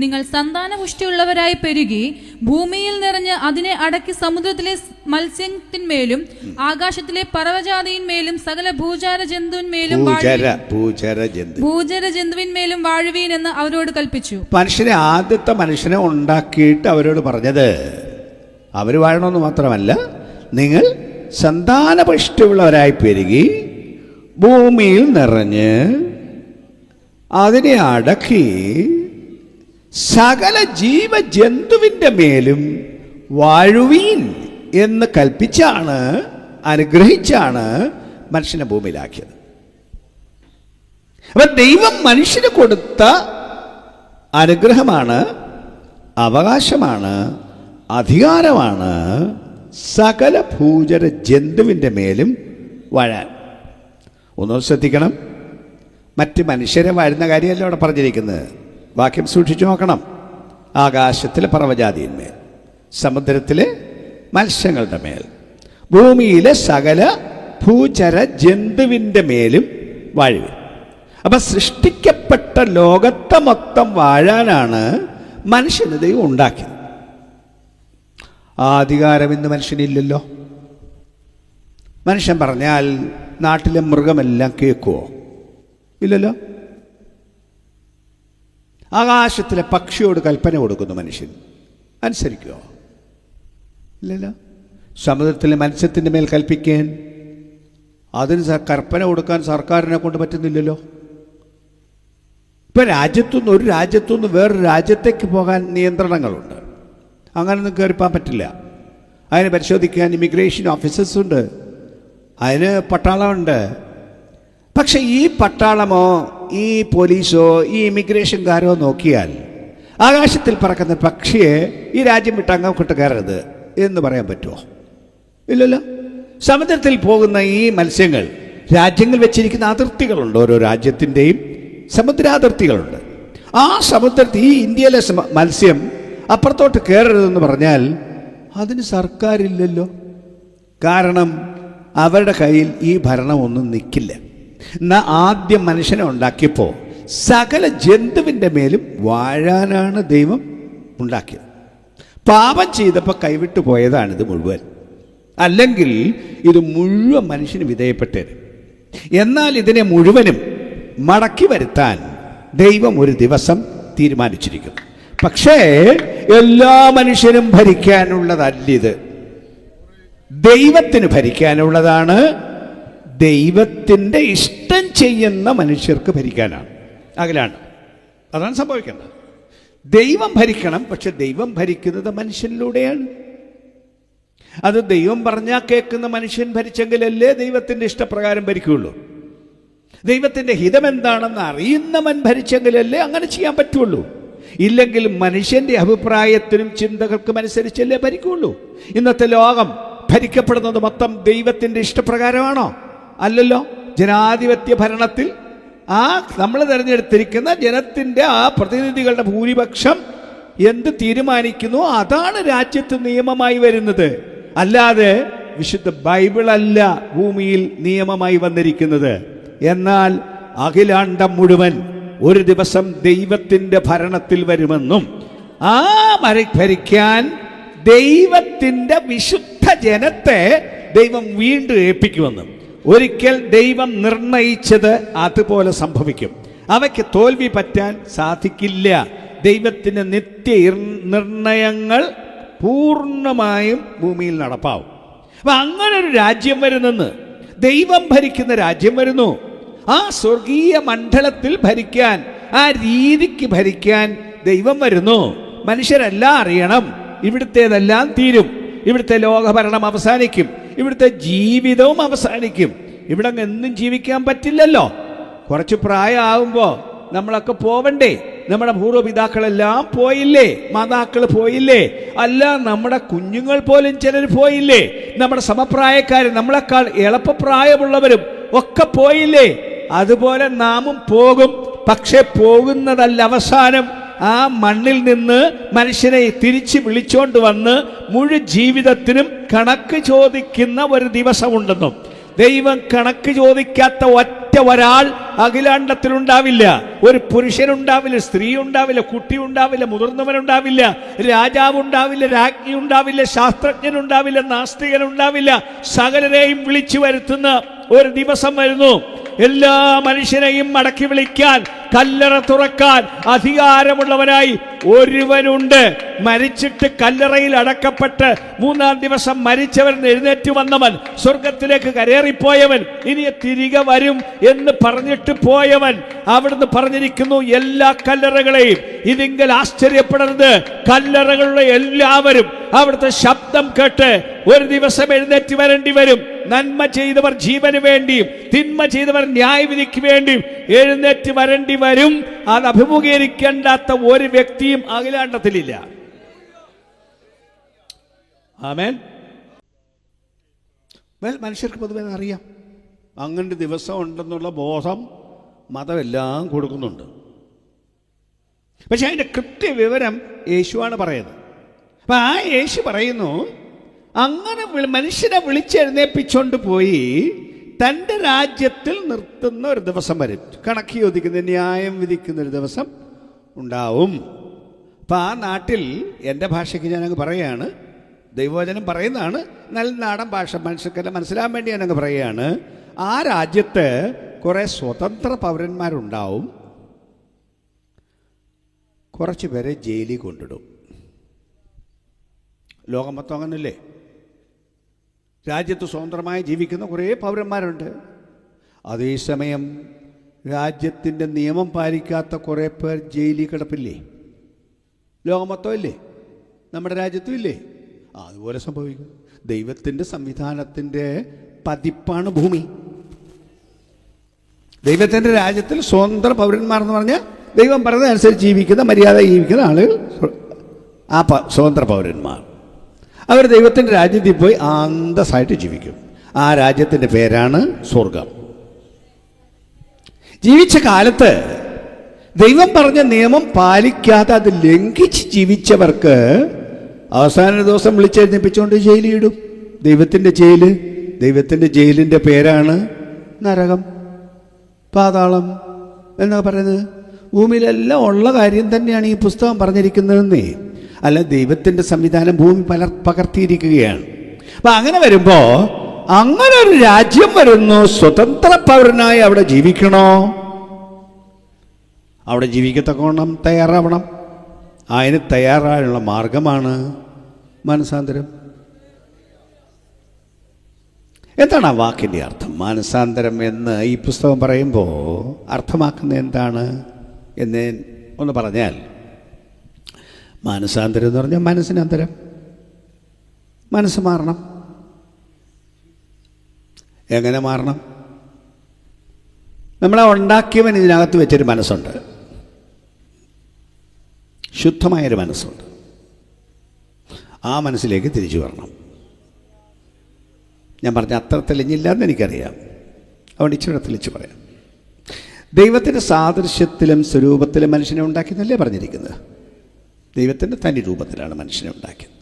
നിങ്ങൾ സന്താനപുഷ്ടിയുള്ളവരായി പെരുകി ഭൂമിയിൽ നിറഞ്ഞ് അതിനെ അടക്കി സമുദ്രത്തിലെ മത്സ്യത്തിന്മേലും ആകാശത്തിലെ പറവജാതിയിന്മേലും സകല ഭൂചര ജന്തുവിന്മേലും വാഴുവീൻ എന്ന് അവരോട് കൽപ്പിച്ചു. മനുഷ്യനെ, ആദ്യത്തെ മനുഷ്യനെ ഉണ്ടാക്കിയിട്ട് അവരോട് പറഞ്ഞത്, അവർ വാഴണമെന്ന് മാത്രമല്ല, നിങ്ങൾ സന്താനപുഷ്ടിയുള്ളവരായി പെരുകി ഭൂമിയിൽ നിറഞ്ഞ് അതിനെ അടക്കി സകല ജീവജന്തുവിൻ്റെ മേലും വാഴുവീൻ എന്ന് കൽപ്പിച്ചാണ്, അനുഗ്രഹിച്ചാണ് മനുഷ്യനെ ഭൂമിയിലാക്കിയത്. അപ്പം ദൈവം മനുഷ്യന് കൊടുത്ത അനുഗ്രഹമാണ്, അവകാശമാണ്, അധികാരമാണ് സകല ഭൂചര ജന്തുവിൻ്റെ മേലും വാഴാൻ. ഒന്നും ശ്രദ്ധിക്കണം, മറ്റ് മനുഷ്യരെ വാഴുന്ന കാര്യമല്ല അവിടെ പറഞ്ഞിരിക്കുന്നത്. വാക്യം സൂക്ഷിച്ചു നോക്കണം. ആകാശത്തിലെ പറവജാതിന്മേൽ, സമുദ്രത്തിലെ മത്സ്യങ്ങളുടെ മേൽ, ഭൂമിയിലെ സകല ഭൂചര ജന്തുവിൻ്റെ മേലും വാഴുവിൻ. അപ്പം സൃഷ്ടിക്കപ്പെട്ട ലോകത്തെ മൊത്തം വാഴാനാണ് മനുഷ്യന് ദൈവം ഉണ്ടാക്കിയത്. ആ അധികാരം ഇന്ന് മനുഷ്യനില്ലല്ലോ. മനുഷ്യൻ പറഞ്ഞാൽ നാട്ടിലെ മൃഗമെല്ലാം കേൾക്കുമോ? ഇല്ലല്ലോ. ആകാശത്തിലെ പക്ഷിയോട് കൽപ്പന കൊടുക്കുന്നു മനുഷ്യൻ, അനുസരിക്കുമോ? ഇല്ലല്ലോ. സമുദ്രത്തിലെ മത്സ്യത്തിൻ്റെ മേൽ കൽപ്പിക്കാൻ, അതിന് കൽപ്പന കൊടുക്കാൻ സർക്കാരിനെ കൊണ്ട് പറ്റുന്നില്ലല്ലോ. ഇപ്പം രാജ്യത്തുനിന്ന് ഒരു രാജ്യത്തുനിന്ന് വേറൊരു രാജ്യത്തേക്ക് പോകാൻ നിയന്ത്രണങ്ങളുണ്ട്. അങ്ങനൊന്നും കയറിപ്പോകാൻ പറ്റില്ല. അതിന് പരിശോധിക്കാൻ ഇമിഗ്രേഷൻ ഓഫീസേഴ്സ് ഉണ്ട്, അതിന് പട്ടാളമുണ്ട്. പക്ഷെ ഈ പട്ടാളമോ ഈ പോലീസോ ഈ ഇമിഗ്രേഷൻകാരോ നോക്കിയാൽ ആകാശത്തിൽ പറക്കുന്ന പക്ഷിയെ ഈ രാജ്യം വിട്ട് അങ്ങോട്ട് കയറരുത് എന്ന് പറയാൻ പറ്റുമോ? ഇല്ലല്ലോ. സമുദ്രത്തിൽ പോകുന്ന ഈ മത്സ്യങ്ങൾ രാജ്യങ്ങൾ വെച്ചിരിക്കുന്ന അതിർത്തികളുണ്ട്, ഓരോ രാജ്യത്തിൻ്റെയും സമുദ്രാതിർത്തികളുണ്ട്. ആ സമുദ്രത്തിൽ ഈ ഇന്ത്യയിലെ മത്സ്യം അപ്പുറത്തോട്ട് കയറരുതെന്ന് പറഞ്ഞാൽ അതിന് സർക്കാരില്ലല്ലോ. കാരണം അവരുടെ കയ്യിൽ ഈ ഭരണമൊന്നും നിൽക്കില്ല. എന്നാൽ ആദ്യം മനുഷ്യനെ ഉണ്ടാക്കിയപ്പോൾ സകല ജന്തുവിൻ്റെ മേലും വാഴാനാണ് ദൈവം ഉണ്ടാക്കിയത്. പാപം ചെയ്തപ്പോൾ കൈവിട്ടു പോയതാണിത് മുഴുവൻ. അല്ലെങ്കിൽ ഇത് മുഴുവൻ മനുഷ്യന് വിധേയപ്പെട്ടത്. എന്നാൽ ഇതിനെ മുഴുവനും മടക്കി വരുത്താൻ ദൈവം ഒരു ദിവസം തീരുമാനിച്ചിരിക്കുന്നു. പക്ഷേ എല്ലാ മനുഷ്യരും ഭരിക്കാനുള്ളതല്ലിത്, ദൈവത്തിന് ഭരിക്കാനുള്ളതാണ്. ദൈവത്തിൻ്റെ ഇഷ്ടം ചെയ്യുന്ന മനുഷ്യർക്ക് ഭരിക്കാനാണ്. അകലാണ് അതാണ് സംഭവിക്കേണ്ടത്. ദൈവം ഭരിക്കണം, പക്ഷെ ദൈവം ഭരിക്കുന്നത് മനുഷ്യനിലൂടെയാണ്. അത് ദൈവം പറഞ്ഞാൽ കേൾക്കുന്ന മനുഷ്യൻ ഭരിച്ചെങ്കിലല്ലേ ദൈവത്തിൻ്റെ ഇഷ്ടപ്രകാരം ഭരിക്കുകയുള്ളൂ. ദൈവത്തിൻ്റെ ഹിതം എന്താണെന്ന് അറിയുന്നവൻ ഭരിച്ചെങ്കിലല്ലേ അങ്ങനെ ചെയ്യാൻ പറ്റുള്ളൂ. ഇല്ലെങ്കിൽ മനുഷ്യൻ്റെ അഭിപ്രായത്തിനും ചിന്തകൾക്കും അനുസരിച്ചല്ലേ ഭരിക്കുകയുള്ളൂ. ഇന്നത്തെ ലോകം ഭരിക്കപ്പെടുന്നത് മൊത്തം ദൈവത്തിൻ്റെ ഇഷ്ടപ്രകാരമാണോ? അല്ലല്ലോ. ജനാധിപത്യ ഭരണത്തിൽ നമ്മൾ തിരഞ്ഞെടുത്തിരിക്കുന്ന ജനത്തിൻ്റെ ആ പ്രതിനിധികളുടെ ഭൂരിപക്ഷം എന്ത് തീരുമാനിക്കുന്നു അതാണ് രാജ്യത്ത് നിയമമായി വരുന്നത്. അല്ലാതെ വിശുദ്ധ ബൈബിളല്ല ഭൂമിയിൽ നിയമമായി വന്നിരിക്കുന്നത്. എന്നാൽ അഖിലാണ്ടം മുഴുവൻ ഒരു ദിവസം ദൈവത്തിൻ്റെ ഭരണത്തിൽ വരുമെന്നും ആ ഭരിക്കാൻ ദൈവത്തിൻ്റെ വിശുദ്ധ ജനത്തെ ദൈവം വീണ്ടും ഏൽപ്പിക്കുമെന്നും ഒരിക്കൽ ദൈവം നിർണയിച്ചത് അതുപോലെ സംഭവിക്കും. അവയ്ക്ക് തോൽവി പറ്റാൻ സാധിക്കില്ല. ദൈവത്തിൻ്റെ നിത്യ നിർണയങ്ങൾ പൂർണ്ണമായും ഭൂമിയിൽ നടപ്പാവും. അപ്പം അങ്ങനെ ഒരു രാജ്യം വരുന്നെന്ന്, ദൈവം ഭരിക്കുന്ന രാജ്യം വരുന്നു. ആ സ്വർഗീയ മണ്ഡലത്തിൽ ഭരിക്കാൻ, ആ രീതിക്ക് ഭരിക്കാൻ ദൈവം വരുന്നു. മനുഷ്യരെല്ലാം അറിയണം, ഇവിടുത്തേതെല്ലാം തീരും, ഇവിടുത്തെ ലോകഭരണം അവസാനിക്കും, ഇവിടുത്തെ ജീവിതവും അവസാനിക്കും. ഇവിടെ എന്നും ജീവിക്കാൻ പറ്റില്ലല്ലോ. കുറച്ച് പ്രായമാകുമ്പോൾ നമ്മളൊക്കെ പോവണ്ടേ? നമ്മുടെ പൂർവ്വപിതാക്കളെല്ലാം പോയില്ലേ? മാതാക്കൾ പോയില്ലേ? അല്ല, നമ്മുടെ കുഞ്ഞുങ്ങൾ പോലും ചിലർ പോയില്ലേ? നമ്മുടെ സമപ്രായക്കാർ, നമ്മളെക്കാൾ എളുപ്പപ്രായമുള്ളവരും ഒക്കെ പോയില്ലേ? അതുപോലെ നാമും പോകും. പക്ഷെ പോകുന്നതല്ല അവസാനം. ആ മണ്ണിൽ നിന്ന് മനുഷ്യനെ തിരിച്ച് വിളിച്ചോണ്ട് വന്ന് മുഴു ജീവിതത്തിനും കണക്ക് ചോദിക്കുന്ന ഒരു ദിവസമുണ്ടെന്നും, ദൈവം കണക്ക് ചോദിക്കാത്ത ഒറ്റ ഒരാൾ അഖിലാണ്ടത്തിലുണ്ടാവില്ല. ഒരു പുരുഷനുണ്ടാവില്ല, സ്ത്രീ ഉണ്ടാവില്ല, കുട്ടി ഉണ്ടാവില്ല, മുതിർന്നവനുണ്ടാവില്ല, രാജാവുണ്ടാവില്ല, രാജ്ഞി ഉണ്ടാവില്ല, ശാസ്ത്രജ്ഞനുണ്ടാവില്ല, നാസ്തികനുണ്ടാവില്ല. സകലരെയും വിളിച്ചു വരുത്തുന്ന ഒരു ദിവസം വരുന്നു. എല്ലാ മനുഷ്യനെയും മടക്കി വിളിക്കാൻ, കല്ലറ തുറക്കാൻ അധികാരമുള്ളവനായി ഒരുവനുണ്ട്. മരിച്ചിട്ട് കല്ലറയിൽ അടക്കപ്പെട്ട് 3-ാം ദിവസം മരിച്ചവൻ എഴുന്നേറ്റ് വന്നവൻ, സ്വർഗത്തിലേക്ക് കരേറിപ്പോയവൻ, ഇനി തിരികെ വരും എന്ന് പറഞ്ഞിട്ട് പോയവൻ. അവിടുന്ന് പറഞ്ഞിരിക്കുന്നു, എല്ലാ കല്ലറകളെയും ഇതിങ്കൽ ആശ്ചര്യപ്പെടരുത്. കല്ലറകളുടെ എല്ലാവരും അവിടുത്തെ ശബ്ദം കേട്ട് ഒരു ദിവസം എഴുന്നേറ്റ് വരേണ്ടി വരും. നന്മ ചെയ്തവർ ജീവന് വേണ്ടിയും തിന്മ ചെയ്തവർ ന്യായവിധിക്ക് വേണ്ടിയും എഴുന്നേറ്റ് വരേണ്ടി വരും. അത് അഭിമുഖീകരിക്കേണ്ടാത്ത ഒരു വ്യക്തിയും അഖിലാണ്ടത്തിലില്ല. ആമേൻ. മനുഷ്യർക്ക് പൊതുവെ അറിയാം, അങ്ങനെ ദിവസം ഉണ്ടെന്നുള്ള ബോധം മതമെല്ലാം കൊടുക്കുന്നുണ്ട്. പക്ഷെ അതിൻ്റെ കൃത്യവിവരം യേശുവാണ് പറയുന്നത്. അപ്പം ആ യേശു പറയുന്നു, അങ്ങനെ മനുഷ്യനെ വിളിച്ചെഴുന്നേൽപ്പിച്ചുകൊണ്ട് പോയി തൻ്റെ രാജ്യത്തിൽ നിർത്തുന്ന ഒരു ദിവസം വരും. കണക്ക് ചോദിക്കുന്ന, ന്യായം വിധിക്കുന്ന ഒരു ദിവസം ഉണ്ടാവും. അപ്പം ആ നാട്ടിൽ, എൻ്റെ ഭാഷയ്ക്ക് ഞാനങ്ങ് പറയുകയാണ്, ദൈവവചനം പറയുന്നതാണ്. നല്ല നാടൻ ഭാഷ മനുഷ്യർക്കെല്ലാം മനസ്സിലാൻ വേണ്ടി ഞാനങ്ങ് പറയുകയാണ്. ആ രാജ്യത്ത് കുറേ സ്വതന്ത്ര പൗരന്മാരുണ്ടാവും, കുറച്ച് പേരെ ജയിലിൽ കൊണ്ടിടും. ലോകം മൊത്തം അങ്ങനല്ലേ? രാജ്യത്ത് സ്വതന്ത്രമായി ജീവിക്കുന്ന കുറേ പൗരന്മാരുണ്ട്. അതേസമയം രാജ്യത്തിൻ്റെ നിയമം പാലിക്കാത്ത കുറേ പേർ ജയിലിൽ കിടപ്പില്ലേ? ലോകം മൊത്തം ഇല്ലേ? നമ്മുടെ രാജ്യത്തും ഇല്ലേ? അതുപോലെ സംഭവിക്കും. ദൈവത്തിൻ്റെ സംവിധാനത്തിൻ്റെ പതിപ്പാണ് ഭൂമി. ദൈവത്തിൻ്റെ രാജ്യത്തിൽ സ്വതന്ത്ര പൗരന്മാർ എന്ന് പറഞ്ഞാൽ ദൈവം പറഞ്ഞതനുസരിച്ച് ജീവിക്കുന്ന, മര്യാദ ജീവിക്കുന്ന ആളുകൾ, ആ സ്വതന്ത്ര പൗരന്മാർ. അവർ ദൈവത്തിൻ്റെ രാജ്യത്തിൽ പോയി അന്തസ്സായിട്ട് ജീവിക്കും. ആ രാജ്യത്തിൻ്റെ പേരാണ് സ്വർഗം. ജീവിച്ച കാലത്ത് ദൈവം പറഞ്ഞ നിയമം പാലിക്കാതെ അത് ലംഘിച്ച് ജീവിച്ചവർക്ക് അവസാന ദിവസം വിളിച്ചെഴുന്നേപ്പിച്ചുകൊണ്ട് ജയിലിടും. ദൈവത്തിൻ്റെ ജയില്, ദൈവത്തിൻ്റെ ജയിലിൻ്റെ പേരാണ് നരകം, പാതാളം എന്നാ പറയുന്നത്. ഭൂമിയിലെല്ലാം ഉള്ള കാര്യം തന്നെയാണ് ഈ പുസ്തകം പറഞ്ഞിരിക്കുന്നതെന്നേ. അല്ല, ദൈവത്തിൻ്റെ സംവിധാനം ഭൂമി പകർത്തിയിരിക്കുകയാണ്. അപ്പം അങ്ങനെ വരുമ്പോൾ അങ്ങനെ ഒരു രാജ്യം വരുന്നു. സ്വതന്ത്ര പൗരനായി അവിടെ ജീവിക്കണോ? അവിടെ ജീവിക്കത്തക്കോണം തയ്യാറാവണം. അതിന് തയ്യാറായുള്ള മാർഗമാണ് മാനസാന്തരം. എന്താണ് ആ വാക്കിൻ്റെ അർത്ഥം? മാനസാന്തരം എന്ന് ഈ പുസ്തകം പറയുമ്പോൾ അർത്ഥമാക്കുന്നത് എന്താണ് എന്ന് ഒന്ന് പറഞ്ഞാൽ, മാനസാന്തരം എന്ന് പറഞ്ഞാൽ മനസ്സിനന്തരം, മനസ്സ് മാറണം. എങ്ങനെ മാറണം? നമ്മളെ ഉണ്ടാക്കിയവൻ ഇതിനകത്ത് വെച്ചൊരു മനസ്സുണ്ട്, ശുദ്ധമായൊരു മനസ്സുണ്ട്. ആ മനസ്സിലേക്ക് തിരിച്ചു വരണം. ഞാൻ പറഞ്ഞ അത്ര തെളിഞ്ഞില്ലെന്ന് എനിക്കറിയാം, അതുകൊണ്ട് ഇച്ചിരി തെളിച്ച് പറയാം. ദൈവത്തിൻ്റെ സാദൃശ്യത്തിലും സ്വരൂപത്തിലും മനുഷ്യനെ ഉണ്ടാക്കിയെന്നല്ലേ പറഞ്ഞിരിക്കുന്നത്? ദൈവത്തിൻ്റെ തനി രൂപത്തിലാണ് മനുഷ്യനെ ഉണ്ടാക്കിയത്.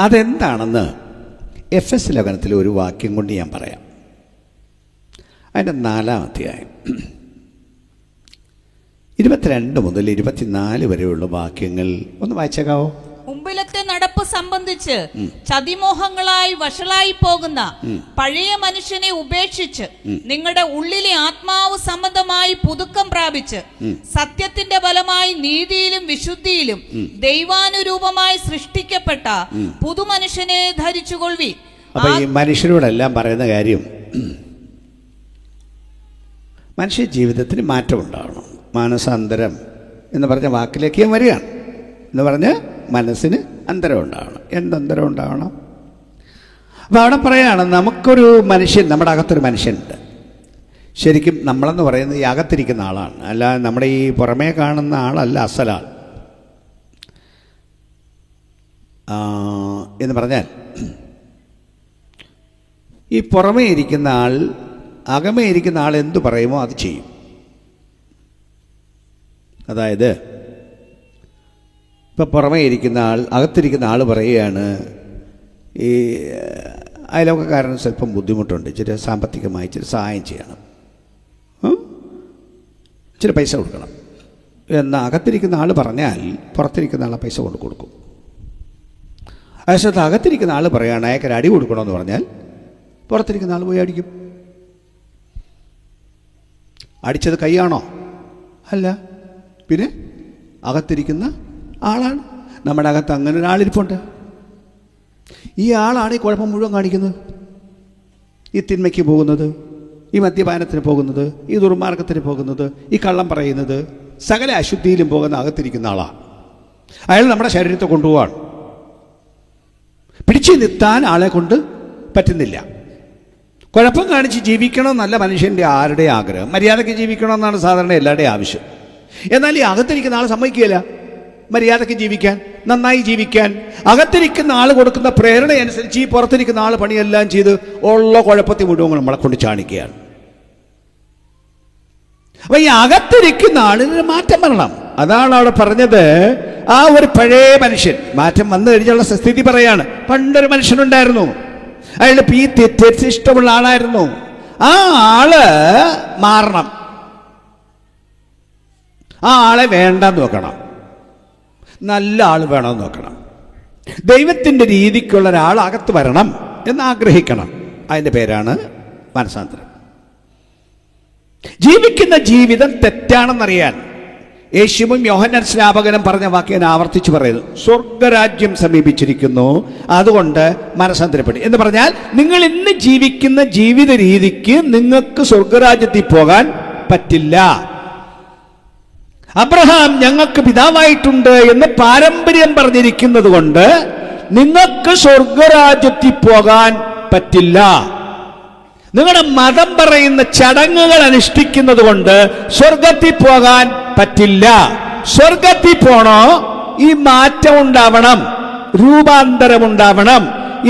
അതെന്താണെന്ന് എഫെസ് ലേഖനത്തിലെ ഒരു വാക്യം കൊണ്ട് ഞാൻ പറയാം. അതിൻ്റെ 4-ാം അധ്യായം 22 മുതൽ 24 വരെയുള്ള വാക്യങ്ങൾ ഒന്ന് വായിച്ചേക്കാവോ? മുമ്പിലത്തെ നടപ്പ് സംബന്ധിച്ച് ചതിമോഹങ്ങളായി വഷളായി പോകുന്ന പഴയ മനുഷ്യനെ ഉപേക്ഷിച്ച് നിങ്ങളുടെ ഉള്ളിലെ ആത്മാവ് സംബന്ധമായി പുതുക്കം പ്രാപിച്ച് സത്യത്തിന്റെ ഫലമായി നീതിയിലും വിശുദ്ധിയിലും ദൈവാനുരൂപമായി സൃഷ്ടിക്കപ്പെട്ട പുതുമനുഷ്യനെ ധരിച്ചുകൊള്ളി. അപ്പൊ ഈ മനുഷ്യരോടെല്ലാം പറയുന്ന കാര്യം, മനുഷ്യ ജീവിതത്തിന് മാറ്റമുണ്ടാവണം. മാനസാന്തരം എന്ന് പറഞ്ഞ വാക്കിലേക്ക് ഞാൻ വരികയാണ്. എന്ന് പറഞ്ഞ് മനസ്സിന് അന്തരം ഉണ്ടാവണം. എന്തന്തരം ഉണ്ടാവണം? അപ്പോൾ അവിടെ പറയുകയാണ്, നമുക്കൊരു മനുഷ്യൻ, നമ്മുടെ അകത്തൊരു മനുഷ്യനുണ്ട്. ശരിക്കും നമ്മളെന്ന് പറയുന്നത് ഈ അകത്തിരിക്കുന്ന ആളാണ്, അല്ല നമ്മുടെ ഈ പുറമേ കാണുന്ന ആളല്ല അസലാൾ. എന്ന് പറഞ്ഞാൽ ഈ പുറമേ ഇരിക്കുന്ന ആൾ, അകമേ ഇരിക്കുന്ന ആൾ എന്തു പറയുമോ അത് ചെയ്യും. അതായത് ഇപ്പം പുറമേ ഇരിക്കുന്ന ആൾ, അകത്തിരിക്കുന്ന ആൾ പറയുകയാണ്, ഈ അയൽവക്കക്കാരന് സ്വല്പം ബുദ്ധിമുട്ടുണ്ട്, ഇച്ചിരി സാമ്പത്തികമായി ഇച്ചിരി സഹായം ചെയ്യണം, ഇച്ചിരി പൈസ കൊടുക്കണം എന്ന് അകത്തിരിക്കുന്ന ആൾ പറഞ്ഞാൽ പുറത്തിരിക്കുന്ന ആൾ പൈസ കൊണ്ട് കൊടുക്കും. അതേസമയത്ത് അകത്തിരിക്കുന്ന ആൾ പറയുകയാണ് അയാൾക്ക് അടി കൊടുക്കണമെന്ന് പറഞ്ഞാൽ പുറത്തിരിക്കുന്ന ആൾ പോയി അടിക്കും. അടിച്ചത് കൈയാണോ? അല്ല, പിന്നെ അകത്തിരിക്കുന്ന ആളാണ്. നമ്മുടെ അകത്ത് അങ്ങനെ ഒരാളിരിപ്പുണ്ട്. ഈ ആളാണ് ഈ കുഴപ്പം മുഴുവൻ കാണിക്കുന്നത്. ഈ തിന്മയ്ക്ക് പോകുന്നത്, ഈ മദ്യപാനത്തിന് പോകുന്നത്, ഈ ദുർമാർഗത്തിന് പോകുന്നത്, ഈ കള്ളം പറയുന്നത്, സകല അശുദ്ധിയിലും പോകുന്ന അകത്തിരിക്കുന്ന ആളാണ്. അയാൾ നമ്മുടെ ശരീരത്തെ കൊണ്ടുപോവാണ്. പിടിച്ചു നിർത്താൻ ആളെ കൊണ്ട് പറ്റുന്നില്ല. കുഴപ്പം കാണിച്ച് ജീവിക്കണമെന്നല്ല മനുഷ്യൻ്റെ ആരുടെ ആഗ്രഹം. മര്യാദയ്ക്ക് ജീവിക്കണമെന്നാണ് സാധാരണ എല്ലാവരുടെയും ആവശ്യം. എന്നാൽ ഈ അകത്തിരിക്കുന്ന ആൾ സമ്മതിക്കുകയില്ല മര്യാദയ്ക്ക് ജീവിക്കാൻ, നന്നായി ജീവിക്കാൻ. അകത്തിരിക്കുന്ന ആൾ കൊടുക്കുന്ന പ്രേരണ അനുസരിച്ച് ഈ പുറത്തിരിക്കുന്ന ആൾ പണിയെല്ലാം ചെയ്ത് ഉള്ള കുഴപ്പത്തിൽ മുഴുവൻ നമ്മളെ കൊണ്ട് കാണിക്കുകയാണ്. അപ്പൊ ഈ അകത്തിരിക്കുന്ന ആളിന് മാറ്റം വരണം. അതാണ് അവിടെ പറഞ്ഞത്. ആ ഒരു പഴയ മനുഷ്യൻ മാറ്റം വന്നു കഴിഞ്ഞുള്ള സ്ഥിതി പറയാണ്. പണ്ടൊരു മനുഷ്യനുണ്ടായിരുന്നു, അയാൾ ഈ തെറ്റിഷ്ടമുള്ള ആളായിരുന്നു. ആ ആള് മാറണം. ആ ആളെ വേണ്ടെന്ന് നോക്കണം, നല്ല ആൾ വേണമെന്ന് നോക്കണം. ദൈവത്തിൻ്റെ രീതിക്കുള്ള ഒരാൾ അകത്ത് വരണം എന്നാഗ്രഹിക്കണം. അതിൻ്റെ പേരാണ് മാനസാന്തരം. ജീവിക്കുന്ന ജീവിതം തെറ്റാണെന്നറിയാൻ യേശുവും യോഹന്നാൻ സ്നാപകനും പറഞ്ഞ വാക്ക് ഞാൻ ആവർത്തിച്ച് പറയുന്നു. സ്വർഗരാജ്യം സമീപിച്ചിരിക്കുന്നു, അതുകൊണ്ട് മാനസാന്തരപ്പെടും എന്ന് പറഞ്ഞാൽ നിങ്ങൾ ഇന്ന് ജീവിക്കുന്ന ജീവിത രീതിക്ക് നിങ്ങൾക്ക് സ്വർഗരാജ്യത്തിൽ പോകാൻ പറ്റില്ല. അബ്രഹാം ഞങ്ങൾക്ക് പിതാവായിട്ടുണ്ട് എന്ന് പാരമ്പര്യം പറഞ്ഞിരിക്കുന്നത് കൊണ്ട് നിങ്ങൾക്ക് സ്വർഗരാജ്യത്തിൽ പോകാൻ പറ്റില്ല. നിങ്ങളുടെ മതം പറയുന്ന ചടങ്ങുകൾ അനുഷ്ഠിക്കുന്നത് കൊണ്ട് സ്വർഗത്തിൽ പോകാൻ പറ്റില്ല. സ്വർഗത്തിൽ പോണോ ഈ മാറ്റം ഉണ്ടാവണം, രൂപാന്തരം ഉണ്ടാവണം.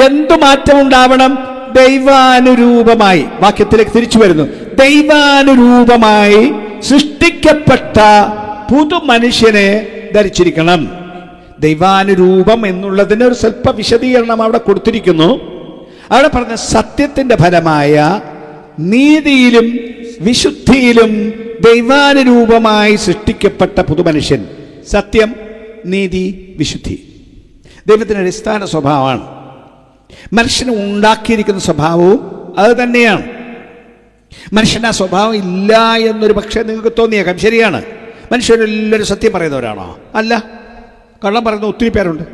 എന്തു മാറ്റം ഉണ്ടാവണം? ദൈവാനുരൂപമായി, വാക്യത്തിലേക്ക് തിരിച്ചു വരുന്നു, ദൈവാനുരൂപമായി സൃഷ്ടിക്കപ്പെട്ട പുതു മനുഷ്യനെ ധരിച്ചിരിക്കണം. ദൈവാനുരൂപം എന്നുള്ളതിന് ഒരു സ്വല്പ വിശദീകരണം അവിടെ കൊടുത്തിരിക്കുന്നു. അവിടെ പറഞ്ഞ സത്യത്തിന്റെ ഫലമായ നീതിയിലും വിശുദ്ധിയിലും ദൈവാനുരൂപമായി സൃഷ്ടിക്കപ്പെട്ട പുതുമനുഷ്യൻ. സത്യം, നീതി, വിശുദ്ധി ദൈവത്തിൻ്റെ അടിസ്ഥാന സ്വഭാവമാണ്. മനുഷ്യന് ഉണ്ടാക്കിയിരിക്കുന്ന സ്വഭാവവും അത് തന്നെയാണ്. മനുഷ്യന് ആ സ്വഭാവം ഇല്ല എന്നൊരു പക്ഷേ നിങ്ങൾക്ക് തോന്നിയേക്കാം. ശരിയാണ്. മനുഷ്യരെല്ലാവരും സത്യം പറയുന്നവരാണോ? അല്ല. കള്ളം പറയുന്ന ഒത്തിരി പേരുണ്ട്.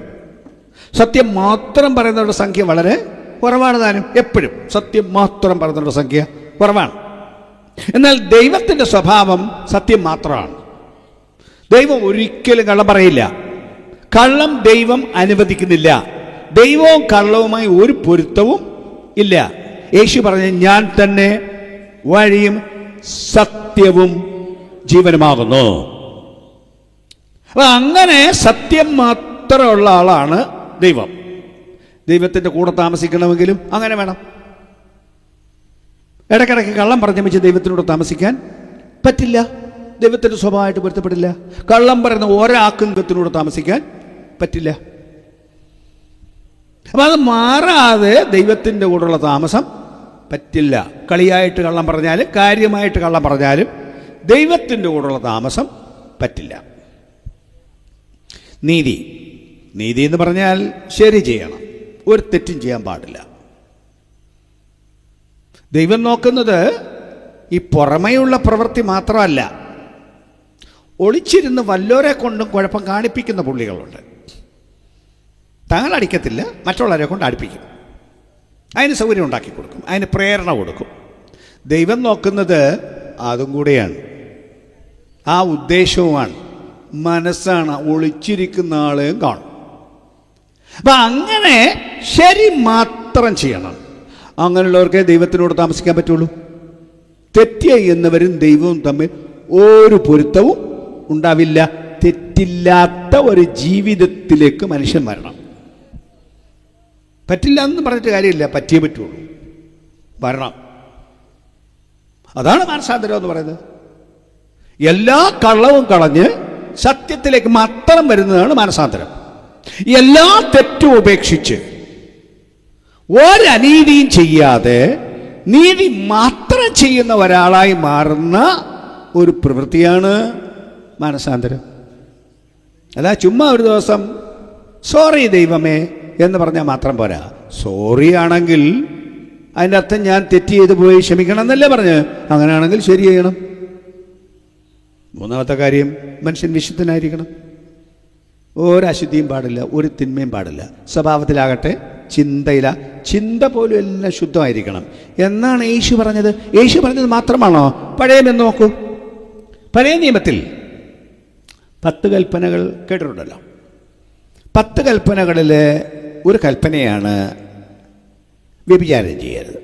സത്യം മാത്രം പറയുന്നവരുടെ സംഖ്യ വളരെ കുറവാണ്. താനും എപ്പോഴും സത്യം മാത്രം പറയുന്നവരുടെ സംഖ്യ കുറവാണ്. എന്നാൽ ദൈവത്തിൻ്റെ സ്വഭാവം സത്യം മാത്രമാണ്. ദൈവം ഒരിക്കലും കള്ളം പറയില്ല. കള്ളം ദൈവം അനുവദിക്കുന്നില്ല. ദൈവവും കള്ളവുമായി ഒരു പൊരുത്തവും ഇല്ല. യേശു പറഞ്ഞു, ഞാൻ തന്നെ വഴിയും സത്യവും ജീവനുമാകുന്നു. അപ്പൊ അങ്ങനെ സത്യം മാത്രമുള്ള ആളാണ് ദൈവം. ദൈവത്തിൻ്റെ കൂടെ താമസിക്കണമെങ്കിലും അങ്ങനെ വേണം. ഇടയ്ക്കിടയ്ക്ക് കള്ളം പറഞ്ഞു വെച്ച് ദൈവത്തിനോട് താമസിക്കാൻ പറ്റില്ല. ദൈവത്തിൻ്റെ സ്വഭാവമായിട്ട് പൊരുത്തപ്പെടില്ല. കള്ളം പറയുന്ന ഒരാൾക്കും ദൈവത്തിനോട് താമസിക്കാൻ പറ്റില്ല. അപ്പം അത് മാറാതെ ദൈവത്തിൻ്റെ കൂടെയുള്ള താമസം പറ്റില്ല. കളിയായിട്ട് കള്ളം പറഞ്ഞാലും കാര്യമായിട്ട് കള്ളം പറഞ്ഞാലും ദൈവത്തിൻ്റെ കൂടെയുള്ള താമസം പറ്റില്ല. നീതി, നീതി എന്ന് പറഞ്ഞാൽ ശരി ചെയ്യണം, ഒരു തെറ്റും ചെയ്യാൻ പാടില്ല. ദൈവം നോക്കുന്നത് ഈ പുറമെയുള്ള പ്രവൃത്തി മാത്രമല്ല, ഒളിച്ചിരുന്ന് വല്ലോരെ കൊണ്ടും കുഴപ്പം കാണിപ്പിക്കുന്ന പുള്ളികളുണ്ട്. തങ്ങൾ അടിക്കത്തില്ല, മറ്റുള്ളവരെ കൊണ്ട് അടുപ്പിക്കും. അതിന് സൗകര്യം ഉണ്ടാക്കി കൊടുക്കും, അതിന് പ്രേരണ കൊടുക്കും. ദൈവം നോക്കുന്നത് അതും കൂടെയാണ്, ആ ഉദ്ദേശവുമാണ്, മനസ്സാണ്. ഒളിച്ചിരിക്കുന്ന ആളെയും കാണും. അപ്പം അങ്ങനെ ശരി മാത്രം ചെയ്യണം. അങ്ങനെയുള്ളവർക്കേ ദൈവത്തിനോട് താമസിക്കാൻ പറ്റുള്ളൂ. തെറ്റ് ചെയ്യുന്നവരും ദൈവവും തമ്മിൽ ഒരു പൊരുത്തവും ഉണ്ടാവില്ല. തെറ്റില്ലാത്ത ഒരു ജീവിതത്തിലേക്ക് മനുഷ്യൻ വരണം. പറ്റില്ല എന്ന് പറഞ്ഞിട്ട് കാര്യമില്ല, പറ്റിയേ പറ്റുള്ളൂ, വരണം. അതാണ് മാനസാന്തരം എന്ന് പറയുന്നത്. എല്ലാ കള്ളവും കളഞ്ഞ് സത്യത്തിലേക്ക് മാത്രം വരുന്നതാണ് മാനസാന്തരം. എല്ലാ തെറ്റും ഉപേക്ഷിച്ച് ഒരനീതിയും ചെയ്യാതെ നീതി മാത്രം ചെയ്യുന്ന ഒരാളായി മാറുന്ന ഒരു പ്രവൃത്തിയാണ് മാനസാന്തരം. അതാ ചുമ്മാ ഒരു ദിവസം സോറി ദൈവമേ എന്ന് പറഞ്ഞാൽ മാത്രം പോരാ. സോറി ആണെങ്കിൽ അതിൻ്റെ അർത്ഥം ഞാൻ തെറ്റ് ചെയ്ത് പോയി ക്ഷമിക്കണം എന്നല്ലേ പറഞ്ഞ്. അങ്ങനെയാണെങ്കിൽ ശരി ചെയ്യണം. മൂന്നാമത്തെ കാര്യം, മനുഷ്യൻ വിശുദ്ധനായിരിക്കണം. ഒരശുദ്ധിയും പാടില്ല, ഒരു തിന്മയും പാടില്ല. സ്വഭാവത്തിലാകട്ടെ, ചിന്ത പോലും എല്ലാം ശുദ്ധമായിരിക്കണം എന്നാണ് യേശു പറഞ്ഞത്. യേശു പറഞ്ഞത് മാത്രമാണോ? പഴയ നിയമം നോക്കൂ. പഴയ നിയമത്തിൽ 10 കൽപ്പനകൾ കേട്ടിട്ടുണ്ടല്ലോ. 10 കൽപ്പനകളിൽ ഒരു കൽപ്പനയാണ് വ്യഭിചാരം ചെയ്യരുത്.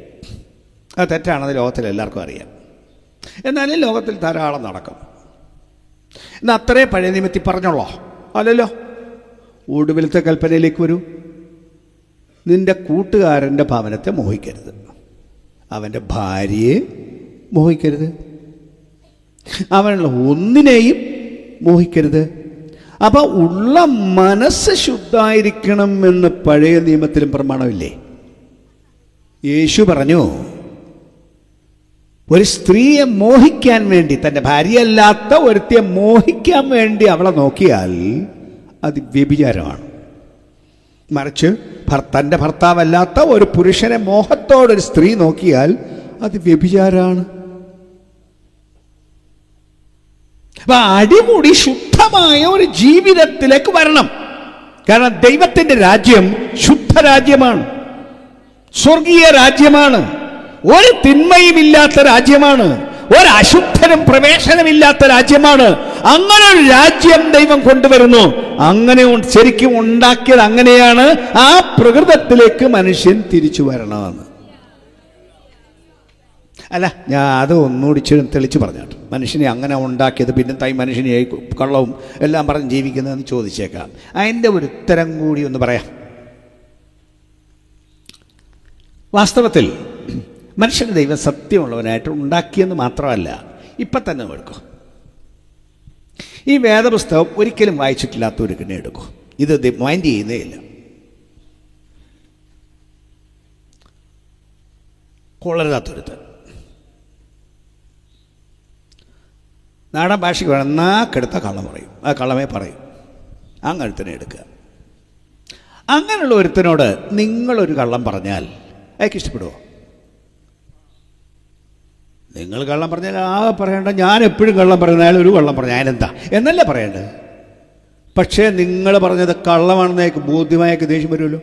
അത് തെറ്റാണെന്ന് ലോകത്തിൽ എല്ലാവർക്കും അറിയാം. എന്നാലും ലോകത്തിൽ ധാരാളം നടക്കും. എന്നാൽ അത്രേ പഴയ നിയമത്തിൽ പറഞ്ഞോളോ? അല്ലല്ലോ. ഒടുവിലത്തെ കൽപ്പനയിലേക്ക് വരൂ. നിന്റെ കൂട്ടുകാരൻ്റെ ഭവനത്തെ മോഹിക്കരുത്, അവൻ്റെ ഭാര്യയെ മോഹിക്കരുത്, അവനുള്ള ഒന്നിനെയും മോഹിക്കരുത്. അപ്പം ഉള്ള മനസ്സ് ശുദ്ധമായിരിക്കണം എന്ന് പഴയ നിയമത്തിലും പ്രമാണമില്ലേ? യേശു പറഞ്ഞു, ഒരു സ്ത്രീയെ മോഹിക്കാൻ വേണ്ടി, തൻ്റെ ഭാര്യയല്ലാത്ത ഒരുത്തിയെ മോഹിക്കാൻ വേണ്ടി അവളെ നോക്കിയാൽ അത് വ്യഭിചാരമാണ്. മറിച്ച് തൻ്റെ ഭർത്താവല്ലാത്ത ഒരു പുരുഷനെ മോഹത്തോടൊരു സ്ത്രീ നോക്കിയാൽ അത് വ്യഭിചാരാണ്. അപ്പൊ അടിമുടി ശുദ്ധമായ ഒരു ജീവിതത്തിലേക്ക് വരണം. കാരണം ദൈവത്തിന്റെ രാജ്യം ശുദ്ധരാജ്യമാണ്, സ്വർഗീയ രാജ്യമാണ്, ഒരു തിന്മയുമില്ലാത്ത രാജ്യമാണ്, ഒരു അശുദ്ധനും പ്രവേശനമില്ലാത്ത രാജ്യമാണ്. അങ്ങനെ ഒരു രാജ്യം ദൈവം കൊണ്ടുവരുന്നു. അങ്ങനെ ശരിക്കും ഉണ്ടാക്കിയത് അങ്ങനെയാണ്. ആ പ്രകൃതത്തിലേക്ക് മനുഷ്യൻ തിരിച്ചു വരണമെന്ന്. അല്ല, ഞാൻ അത് ഒന്നുകൂടി തെളിച്ച് പറഞ്ഞാട്ട്, മനുഷ്യനെ അങ്ങനെ ഉണ്ടാക്കിയത് പിന്നെ മനുഷ്യനെ കള്ളവും എല്ലാം പറഞ്ഞ് ജീവിക്കുന്നതെന്ന് ചോദിച്ചേക്കാം. അതിൻ്റെ ഒരു ഉത്തരം കൂടി ഒന്ന് പറയാം. വാസ്തവത്തിൽ മനുഷ്യന് ദൈവം സത്യമുള്ളവനായിട്ട് ഉണ്ടാക്കിയെന്ന് മാത്രമല്ല, ഇപ്പം തന്നെ എടുക്കും. ഈ വേദപുസ്തകം ഒരിക്കലും വായിച്ചിട്ടില്ലാത്തവർ പിന്നെ എടുക്കും. ഇത് മൈൻഡ് ചെയ്യുന്നേ ഇല്ല. കൊള്ളരുതാത്തൊരുത്ത് നാടൻ ഭാഷയ്ക്ക് വേണം, നാക്കെടുത്ത കള്ളം പറയും, ആ കള്ളമേ പറയും. അങ്ങനത്തിനെ എടുക്കുക. അങ്ങനെയുള്ള ഒരുത്തനോട് നിങ്ങളൊരു കള്ളം പറഞ്ഞാൽ അയാൾക്ക് ഇഷ്ടപ്പെടുമോ? നിങ്ങൾ കള്ളം പറഞ്ഞാൽ പറയണ്ട, ഞാൻ എപ്പോഴും കള്ളം പറയുന്ന അയാൾ ഒരു കള്ളം പറഞ്ഞാൽ അതിനെന്താ എന്നല്ലേ പറയേണ്ടത്. പക്ഷേ നിങ്ങൾ പറഞ്ഞത് കള്ളമാണെന്ന് അയാൾക്ക് ബോധ്യമായൊക്കെ ദേഷ്യം വരുമല്ലോ,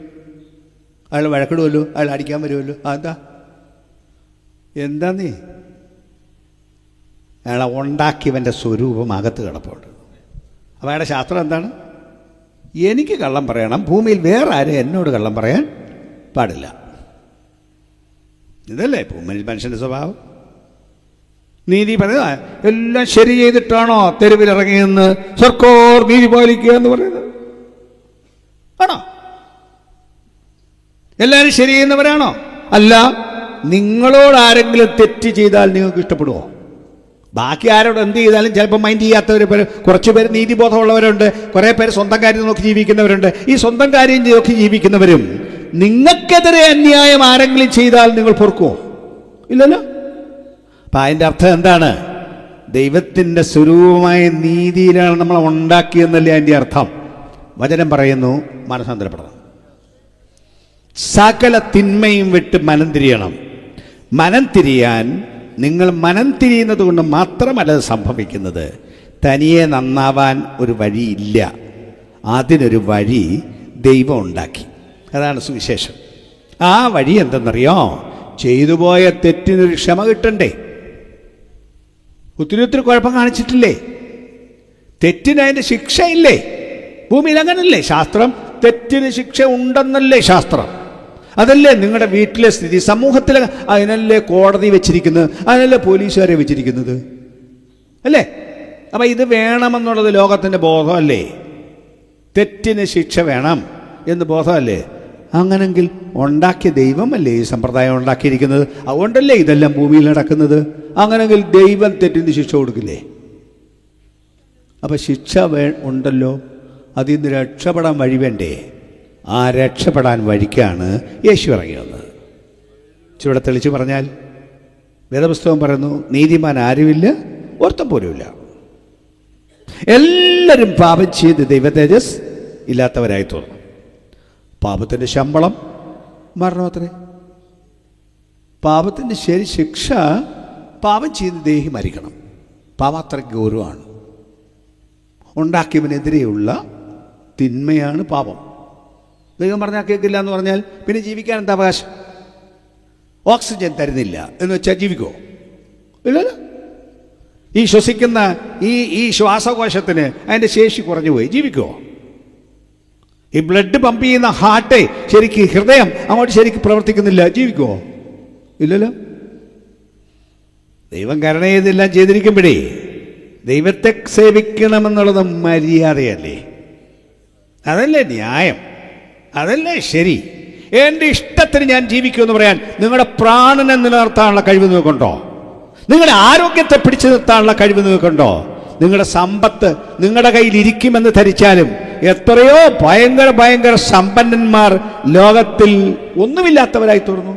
അയാൾ വഴക്കിടുമല്ലോ, അയാൾ അടിക്കാൻ വരുമല്ലോ. അതെന്താ നീ അയാളെ ഉണ്ടാക്കിയവൻ്റെ സ്വരൂപം അകത്ത് കിടപ്പുണ്ട്. അപ്പോൾ അയാളുടെ ശാസ്ത്രം എന്താണ്? എനിക്ക് കള്ളം പറയണം, ഭൂമിയിൽ വേറെ ആരും എന്നോട് കള്ളം പറയാൻ പാടില്ല. ഇതല്ലേ മനുഷ്യൻ്റെ സ്വഭാവം. നീതി പറയുക എല്ലാം ശരി ചെയ്തിട്ടാണോ തെരുവിലിറങ്ങിയെന്ന് സർക്കാർ നീതി പാലിക്കുക എന്ന് പറയുന്നത്? ആണോ? എല്ലാവരും ശരി ചെയ്യുന്നവരാണോ? അല്ല. നിങ്ങളോട് ആരെങ്കിലും തെറ്റ് ചെയ്താൽ നിങ്ങൾക്ക് ഇഷ്ടപ്പെടുമോ? ബാക്കി ആരോട് എന്ത് ചെയ്താലും ചിലപ്പോൾ മൈൻഡ് ചെയ്യാത്തവർ, കുറച്ച് പേര് നീതിബോധമുള്ളവരുണ്ട്, കുറേ പേര് സ്വന്തം കാര്യം നോക്കി ജീവിക്കുന്നവരുണ്ട്. ഈ സ്വന്തം കാര്യം നോക്കി ജീവിക്കുന്നവരും നിങ്ങൾക്കെതിരെ അന്യായം ആരെങ്കിലും ചെയ്താൽ നിങ്ങൾ പൊറുക്കുമോ? ഇല്ലല്ലോ. അപ്പം അതിൻ്റെ അർത്ഥം എന്താണ്? ദൈവത്തിൻ്റെ സ്വരൂപമായ നീതിയിലാണ് നമ്മൾ ഉണ്ടാക്കിയെന്നല്ലേ അതിൻ്റെ അർത്ഥം. വചനം പറയുന്നു, മനസ്സാന്തരപ്പെടണം, സകല തിന്മയും വിട്ട് മനം തിരിയണം. മനം തിരിയാൻ നിങ്ങൾ മനം തിരിയുന്നത് കൊണ്ട് മാത്രമല്ല സംഭവിക്കുന്നത്. തനിയെ നന്നാവാൻ ഒരു വഴിയില്ല, അതിനൊരു വഴി ദൈവം ഉണ്ടാക്കി. അതാണ് സുവിശേഷം. ആ വഴി എന്തെന്നറിയോ? ചെയ്തു പോയ തെറ്റിനൊരു ക്ഷമ കിട്ടണ്ടേ? ഒത്തിരി കുഴപ്പം കാണിച്ചിട്ടില്ലേ? തെറ്റിന് അതിൻ്റെ ശിക്ഷയില്ലേ? ഭൂമിയിൽ അങ്ങനല്ലേ ശാസ്ത്രം? തെറ്റിന് ശിക്ഷ ഉണ്ടെന്നല്ലേ ശാസ്ത്രം? അതല്ലേ നിങ്ങളുടെ വീട്ടിലെ സ്ഥിതി? സമൂഹത്തിൽ അതിനല്ലേ കോടതി വെച്ചിരിക്കുന്നത്, അതിനല്ലേ പോലീസുകാരെ വെച്ചിരിക്കുന്നത്, അല്ലേ? അപ്പം ഇത് വേണമെന്നുള്ളത് ലോകത്തിൻ്റെ ബോധമല്ലേ? തെറ്റിന് ശിക്ഷ വേണം എന്ന് ബോധമല്ലേ? അങ്ങനെങ്കിൽ ഉണ്ടാക്കിയ ദൈവമല്ലേ ഈ സമ്പ്രദായം ഉണ്ടാക്കിയിരിക്കുന്നത്? അതുകൊണ്ടല്ലേ ഇതെല്ലാം ഭൂമിയിൽ നടക്കുന്നത്. അങ്ങനെങ്കിൽ ദൈവം തെറ്റിന് ശിക്ഷ കൊടുക്കില്ലേ? അപ്പം ശിക്ഷ ഉണ്ടല്ലോ, അതിൽ നിന്ന് രക്ഷപ്പെടാൻ വഴി വേണ്ടേ? ആ രക്ഷപ്പെടാൻ വഴിക്കാണ് യേശു ഇറങ്ങി വന്നത്. ചൂടെ തെളിച്ച് പറഞ്ഞാൽ വേദപുസ്തകം പറയുന്നു, നീതിമാൻ ആരുമില്ല, ഒരുത്തൻ പോലുമില്ല. എല്ലാവരും പാപം ചെയ്ത് ദൈവ തേജസ് ഇല്ലാത്തവരായി തോന്നും. പാപത്തിൻ്റെ ശമ്പളം മരണമത്രേ. പാപത്തിൻ്റെ ശിക്ഷ പാപം ചെയ്ത് ദേഹി മരിക്കണം. പാപം അത്ര ഗൗരവമാണ്. ഉണ്ടാക്കിയവനെതിരെയുള്ള തിന്മയാണ് പാപം. ദൈവം പറഞ്ഞാൽ കേൾക്കില്ല എന്ന് പറഞ്ഞാൽ പിന്നെ ജീവിക്കാൻ എന്താ അവകാശം? ഓക്സിജൻ തരുന്നില്ല എന്ന് വെച്ചാൽ ജീവിക്കുമോ? ഇല്ലല്ലോ. ഈ ശ്വസിക്കുന്ന ഈ ശ്വാസകോശത്തിന് അതിൻ്റെ ശേഷി കുറഞ്ഞു പോയി, ജീവിക്കുമോ? ഈ ബ്ലഡ് പമ്പ് ചെയ്യുന്ന ഹാർട്ട് ശരിക്ക് ഹൃദയം അങ്ങോട്ട് ശരിക്ക് പ്രവർത്തിക്കുന്നില്ല, ജീവിക്കുമോ? ഇല്ലല്ലോ. ദൈവം കരുണ ചെയ്തെല്ലാം ചെയ്തിരിക്കുമ്പോഴേ ദൈവത്തെ സേവിക്കണമെന്നുള്ളത് മര്യാദയല്ലേ? അതല്ലേ ന്യായം? അതല്ലേ ശരി? എൻ്റെ ഇഷ്ടത്തിന് ഞാൻ ജീവിക്കുമെന്ന് പറയാൻ നിങ്ങളുടെ പ്രാണനെ നിലനിർത്താനുള്ള കഴിവ് നിങ്ങൾക്കുണ്ടോ? നിങ്ങളുടെ ആരോഗ്യത്തെ പിടിച്ചു നിർത്താനുള്ള കഴിവ് നിങ്ങൾക്കുണ്ടോ? നിങ്ങളുടെ സമ്പത്ത് നിങ്ങളുടെ കയ്യിൽ ഇരിക്കുമെന്ന് ധരിച്ചാലും എത്രയോ ഭയങ്കര സമ്പന്നന്മാർ ലോകത്തിൽ ഒന്നുമില്ലാത്തവരായി തീർന്നു.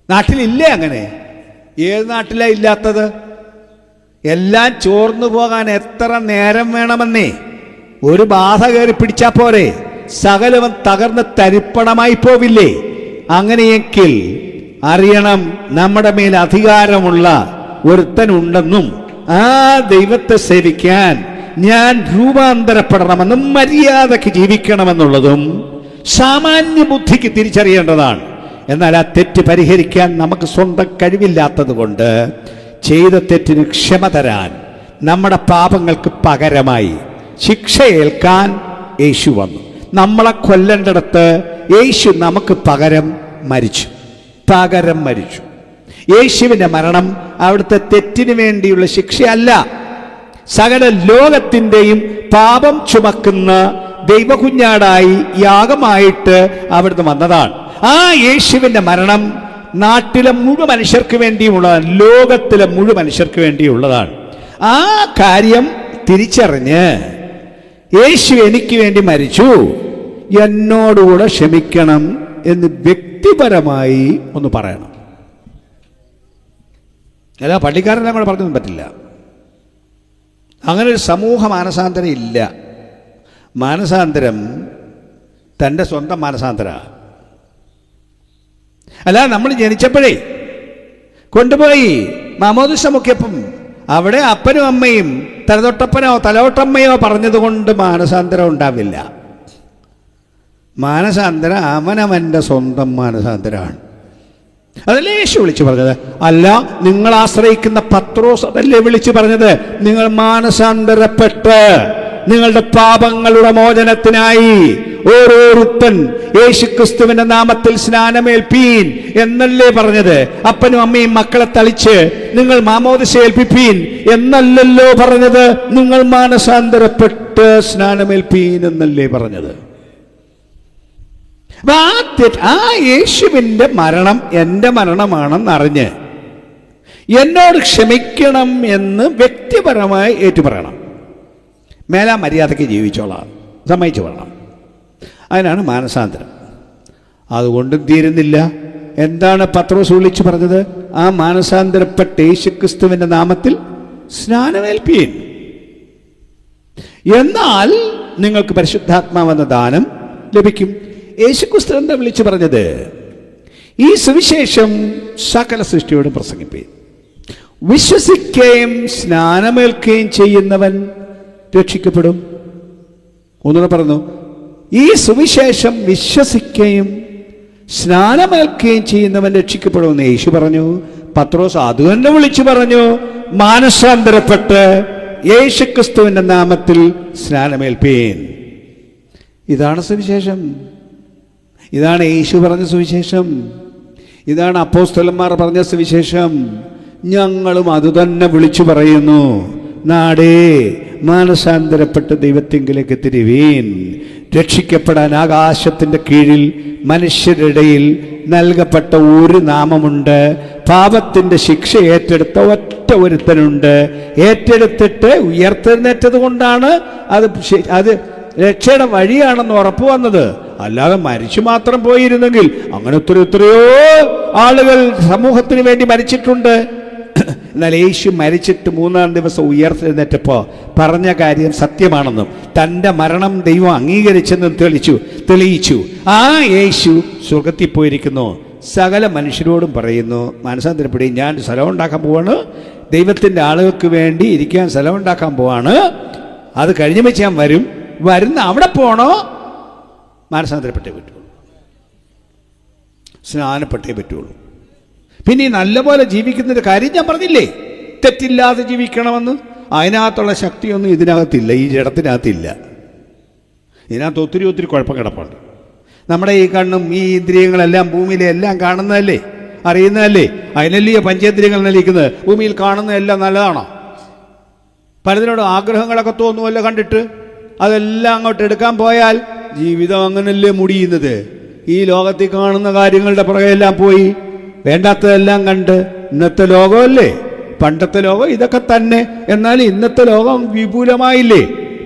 നാട്ടിലില്ലേ അങ്ങനെ? ഏത് നാട്ടിലാണ് ഇല്ലാത്തത്? എല്ലാം ചോർന്നു പോകാൻ എത്ര നേരം വേണമെന്നേ? ഒരു ബാധ കയറി പിടിച്ചാൽ പോരെ? സകലവൻ തകർന്ന് തരിപ്പണമായി പോവില്ലേ? അങ്ങനെയെങ്കിൽ അറിയണം, നമ്മുടെ മേൽ അധികാരമുള്ള ഒരുത്തനുണ്ടെന്നും ആ ദൈവത്തെ സേവിക്കാൻ ഞാൻ രൂപാന്തരപ്പെടണമെന്നും മര്യാദയ്ക്ക് ജീവിക്കണമെന്നുള്ളതും സാമാന്യ ബുദ്ധിക്ക് തിരിച്ചറിയേണ്ടതാണ്. എന്നാൽ ആ തെറ്റ് പരിഹരിക്കാൻ നമുക്ക് സ്വന്തം കഴിവില്ലാത്തത് കൊണ്ട് ചെയ്ത തെറ്റിന് ക്ഷമ തരാൻ, നമ്മുടെ പാപങ്ങൾക്ക് പകരമായി ശിക്ഷയേൽക്കാൻ യേശു വന്നു. നമ്മളെ കൊല്ലേണ്ടിടത്ത് യേശു നമുക്ക് പകരം മരിച്ചു. യേശുവിൻ്റെ മരണം അവിടുത്തെ തെറ്റിന് വേണ്ടിയുള്ള ശിക്ഷയല്ല, സകല ലോകത്തിൻ്റെയും പാപം ചുമക്കുന്ന ദൈവകുഞ്ഞാടായി യാഗമായിട്ട് അവിടുന്ന് വന്നതാണ്. ആ യേശുവിൻ്റെ മരണം നാട്ടിലെ മുഴുവൻ മനുഷ്യർക്ക് വേണ്ടിയുള്ളതാണ്, ലോകത്തിലെ മുഴുവൻ മനുഷ്യർക്ക് വേണ്ടിയുള്ളതാണ്. ആ കാര്യം തിരിച്ചറിഞ്ഞ് യേശു എനിക്ക് വേണ്ടി മരിച്ചു, എന്നോടുകൂടെ ക്ഷമിക്കണം എന്ന് വ്യക്തിപരമായി ഒന്ന് പറയണം. അല്ല പള്ളിക്കാരെല്ലാം കൂടെ പറഞ്ഞൊന്നും പറ്റില്ല. അങ്ങനെ ഒരു സമൂഹ മാനസാന്തരം ഇല്ല. മാനസാന്തരം തൻ്റെ സ്വന്തം മാനസാന്തര. അല്ല, നമ്മൾ ജനിച്ചപ്പോഴേ കൊണ്ടുപോയി മാമോദിസ മുക്കിയപ്പം അവിടെ അപ്പനും അമ്മയും തലതൊട്ടപ്പനോ തലതൊട്ടമ്മയോ പറഞ്ഞതുകൊണ്ട് മാനസാന്തരം ഉണ്ടാവില്ല. മാനസാന്തരം അവനവൻ്റെ സ്വന്തം മാനസാന്തരമാണ്. അതല്ലേ യേശു വിളിച്ചു പറഞ്ഞത്? അല്ല, നിങ്ങൾ ആശ്രയിക്കുന്ന പത്രോസ് അതല്ലേ വിളിച്ചു പറഞ്ഞത്? നിങ്ങൾ മാനസാന്തരപ്പെട്ട് നിങ്ങളുടെ പാപങ്ങളുടെ മോചനത്തിനായി ഓരോരുത്തൻ യേശുക്രിസ്തുവിന്റെ നാമത്തിൽ സ്നാനമേൽപ്പീൻ എന്നല്ലേ പറഞ്ഞത്? അപ്പനും അമ്മയും മക്കളെ തളിച്ച് നിങ്ങൾ മാമോദിസ ഏൽപ്പിപ്പീൻ എന്നല്ലല്ലോ പറഞ്ഞത്? നിങ്ങൾ മാനസാന്തരപ്പെട്ട് സ്നാനമേൽപ്പീൻ എന്നല്ലേ പറഞ്ഞത്? ആ യേശുവിൻ്റെ മരണം എൻ്റെ മരണമാണെന്നറിഞ്ഞ് എന്നോട് ക്ഷമിക്കണം എന്ന് വ്യക്തിപരമായി ഏറ്റുപറയണം. മേലാ മര്യാദയ്ക്ക് ജീവിച്ചോളാം, സമ്മതിച്ചു പറയണം. അതിനാണ് മാനസാന്തരം. അതുകൊണ്ടും തീരുന്നില്ല. എന്താണ് പത്രോസ് വിളിച്ചു പറഞ്ഞത്? ആ മാനസാന്തരപ്പെട്ട യേശുക്രിസ്തുവിൻ്റെ നാമത്തിൽ സ്നാനമേൽപ്പീൻ, എന്നാൽ നിങ്ങൾക്ക് പരിശുദ്ധാത്മാവെന്ന ദാനം ലഭിക്കും. യേശുക്രിസ്തു എന്താ വിളിച്ചു പറഞ്ഞത്? ഈ സുവിശേഷം സകല സൃഷ്ടിയോടും പ്രസംഗിപ്പീൻ, വിശ്വസിക്കുകയും സ്നാനമേൽക്കുകയും ചെയ്യുന്നവൻ രക്ഷിക്കപ്പെടും. ഒന്നുകൂടെ പറഞ്ഞു, ഈ സുവിശേഷം വിശ്വസിക്കുകയും സ്നാനമേൽക്കുകയും ചെയ്യുന്നവൻ രക്ഷിക്കപ്പെടുമെന്ന് യേശു പറഞ്ഞു. പത്രോസ് അത് തന്നെ വിളിച്ചു പറഞ്ഞു, മാനസാന്തരപ്പെട്ട് യേശുക്രിസ്തുവിൻ്റെ നാമത്തിൽ സ്നാനമേൽപ്പീൻ. ഇതാണ് സുവിശേഷം. ഇതാണ് യേശു പറഞ്ഞ സുവിശേഷം. ഇതാണ് അപ്പോസ്തലന്മാർ പറഞ്ഞ സുവിശേഷം. ഞങ്ങളും അതുതന്നെ വിളിച്ചു പറയുന്നു. നാടേ, മാനസാന്തരപ്പെട്ട് ദൈവത്തിങ്കിലേക്ക് തിരിവീൻ. രക്ഷിക്കപ്പെടാൻ ആകാശത്തിൻ്റെ കീഴിൽ മനുഷ്യരിടയിൽ നൽകപ്പെട്ട ഒരു നാമമുണ്ട്. പാപത്തിൻ്റെ ശിക്ഷ ഏറ്റെടുത്ത ഒറ്റ ഒരുത്തനുണ്ട്. ഏറ്റെടുത്തിട്ട് ഉയർത്തെഴുന്നേറ്റത് കൊണ്ടാണ് അത് രക്ഷയുടെ വഴിയാണെന്ന് ഉറപ്പ് വന്നത്. അല്ലാതെ മരിച്ചു മാത്രം പോയിരുന്നെങ്കിൽ അങ്ങനെ എത്രയോ ആളുകൾ സമൂഹത്തിന് വേണ്ടി മരിച്ചിട്ടുണ്ട്. എന്നാൽ യേശു മരിച്ചിട്ട് 3-ാം ദിവസം ഉയർത്തെഴുന്നേറ്റപ്പോൾ പറഞ്ഞ കാര്യം സത്യമാണെന്നും തൻ്റെ മരണം ദൈവം അംഗീകരിച്ചെന്നും തെളിയിച്ചു. ആ യേശു സ്വർഗത്തിൽ പോയിരിക്കുന്നു. സകല മനുഷ്യരോടും പറയുന്നു, മനസ്സാന്തരപ്പെടുകയും ഞാൻ സ്ഥലം ഉണ്ടാക്കാൻ പോവാണ്, ദൈവത്തിൻ്റെ ആളുകൾക്ക് വേണ്ടി ഇരിക്കാൻ സ്ഥലം ഉണ്ടാക്കാൻ പോവാണ്, അത് കഴിഞ്ഞ് വെച്ച് ഞാൻ വരുന്ന അവിടെ പോണോ? മാനസാന്തരപ്പെട്ടേ പറ്റുള്ളൂ, സ്നാനപ്പെട്ടേ പറ്റുള്ളൂ. പിന്നെ ഈ നല്ലപോലെ ജീവിക്കുന്നൊരു കാര്യം ഞാൻ പറഞ്ഞില്ലേ, തെറ്റില്ലാതെ ജീവിക്കണമെന്ന്. അതിനകത്തുള്ള ശക്തിയൊന്നും ഇതിനകത്തില്ല, ഈ ജഡത്തിനകത്തില്ല. ഇതിനകത്ത് ഒത്തിരി കുഴപ്പം കിടപ്പുണ്ട്. നമ്മുടെ ഈ കണ്ണും ഈ ഇന്ദ്രിയങ്ങളെല്ലാം ഭൂമിയിലെ എല്ലാം കാണുന്നതല്ലേ, അറിയുന്നതല്ലേ? അതിനല്ലേ പഞ്ചേന്ദ്രിയങ്ങൾ നിലയിക്കുന്നത്. ഭൂമിയിൽ കാണുന്നതെല്ലാം നല്ലതാണോ? പലതിനോട് ആഗ്രഹങ്ങളൊക്കെ തോന്നുമല്ലോ കണ്ടിട്ട്. അതെല്ലാം അങ്ങോട്ട് എടുക്കാൻ പോയാൽ ജീവിതം അങ്ങനല്ലേ മുടിയുന്നത്. ഈ ലോകത്തിൽ കാണുന്ന കാര്യങ്ങളുടെ പുറകെല്ലാം പോയി വേണ്ടാത്തതെല്ലാം കണ്ട്. ഇന്നത്തെ ലോകമല്ലേ, പണ്ടത്തെ ലോകം ഇതൊക്കെ തന്നെ. എന്നാൽ ഇന്നത്തെ ലോകം വിപുലമായില്ലേ.